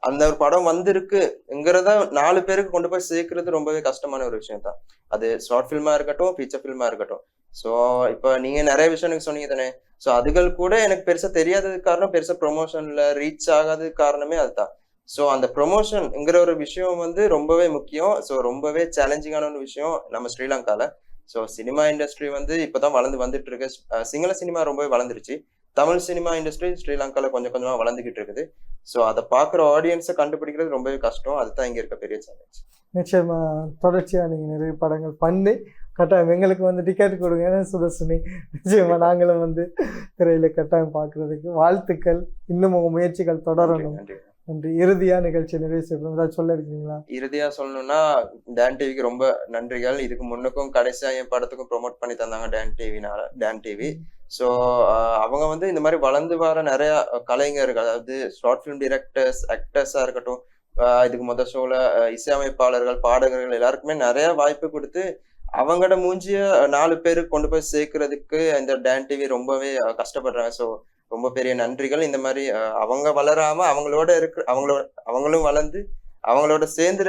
அந்த ஒரு படம் வந்திருக்குங்கிறத 4 பேருக்கு கொண்டு போய் சேர்க்கறது ரொம்பவே கஷ்டமான ஒரு விஷயம் தான். அது ஷார்ட் ஃபில்மா இருக்கட்டும், ஃபீச்சர் ஃபில்மா இருக்கட்டும். ஸோ இப்போ நீங்க நிறைய விஷயம் எனக்கு சொன்னீங்க தானே. ஸோ அதுகள் கூட எனக்கு பெருசா தெரியாததுக்கு காரணம், பெருசா ப்ரொமோஷன்ல ரீச் ஆகாததுக்கு காரணமே அதுதான். ஸோ அந்த ப்ரொமோஷன்ங்கிற ஒரு விஷயம் வந்து ரொம்பவே முக்கியம். ஸோ ரொம்பவே சேலஞ்சிங்கான ஒரு விஷயம் நம்ம ஸ்ரீலங்கால. ஸோ சினிமா இண்டஸ்ட்ரி வந்து இப்போதான் வளர்ந்து வந்துட்டு இருக்கு. சிங்கள சினிமா ரொம்பவே வளர்ந்துருச்சு. தமிழ் சினிமா இண்டஸ்ட்ரி ஸ்ரீலங்கால கொஞ்சம் கொஞ்சமா வளர்ந்துகிட்டு இருக்குது. ஸோ அதை பார்க்குற ஆடியன்ஸை கண்டுபிடிக்கிறது ரொம்பவே கஷ்டம். அதுதான் இங்க இருக்க பெரிய சேலஞ்ச். நிச்சயமா தொடர்ச்சியா நீங்க நிறைய படங்கள் பண்ணி கட்டாயம் எங்களுக்கு வந்து டிக்கெட் கொடுங்க சுதர்ஷினி. நிச்சயமா நாங்களும் வந்து திரையில கட்டாயம் பார்க்கறதுக்கு வாழ்த்துக்கள். இன்னும் உங்க முயற்சிகள் தொடரணும். நன்றி. இறுதியா நிகழ்ச்சி நிறைவு செய்யணும், ஏதாவது சொல்ல இருக்கீங்களா? இறுதியா சொல்லணும்னா டான் டிவிக்கு ரொம்ப நன்றிகள். இதுக்கு முன்னுக்கும் கடைசியா என் படத்துக்கும் ப்ரோமோட் பண்ணி தந்தாங்க டான் டிவி. ஸோ அவங்க வந்து இந்த மாதிரி வளர்ந்து வர நிறைய கலைஞர்கள், அதாவது ஷார்ட் ஃபிலிம் டிரெக்டர்ஸ், ஆக்டர்ஸா இருக்கட்டும், இதுக்கு முதல் ஷோல இசையமைப்பாளர்கள், பாடகர்கள் எல்லாருக்குமே நிறைய வாய்ப்பு கொடுத்து அவங்களோட மூஞ்சிய 4 பேருக்கு கொண்டு போய் சேர்க்கறதுக்கு இந்த டான் டிவி ரொம்பவே கஷ்டப்படுறாங்க. ஸோ ரொம்ப பெரிய நன்றிகள். இந்த மாதிரி அவங்க வளராம அவங்களும் வளர்ந்து அவங்களோட சேர்ந்து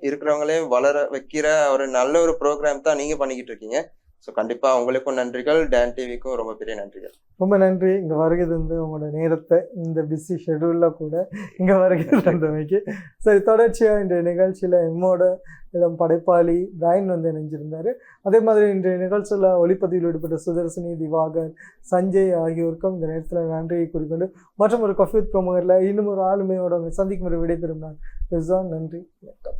இருக்கிறவங்களையும் வளர வைக்கிற ஒரு நல்ல ஒரு ப்ரோக்ராம் தான் நீங்க பண்ணிக்கிட்டு இருக்கீங்க. ஸோ கண்டிப்பா உங்களுக்கும் நன்றிகள், டான் டிவிக்கும் ரொம்ப பெரிய நன்றிகள். ரொம்ப நன்றி. இங்கே வருகை தந்து உங்களோட நேரத்தை இந்த பிஸி ஷெடியூலில் கூட இங்கே வருகை தந்தமைக்கு. சரி, தொடர்ச்சியாக இன்றைய நிகழ்ச்சியில் எம்மோட இளம் படைப்பாளி பிரைன் வந்து இணைஞ்சிருந்தார். அதே மாதிரி இன்றைய நிகழ்ச்சியில் ஒளிப்பதிவில் ஈடுபட்ட சுதர்சினி, திவாகர், சஞ்சய் ஆகியோருக்கும் இந்த நேரத்தில் நன்றியை குறிக்கொண்டு மற்றும் ஒரு காஃபி வித் பிரமுகரில் இன்னும் ஒரு ஆளுமையோட சந்திக்கும் ஒரு விடைபெறும் நான். நன்றி, வணக்கம்.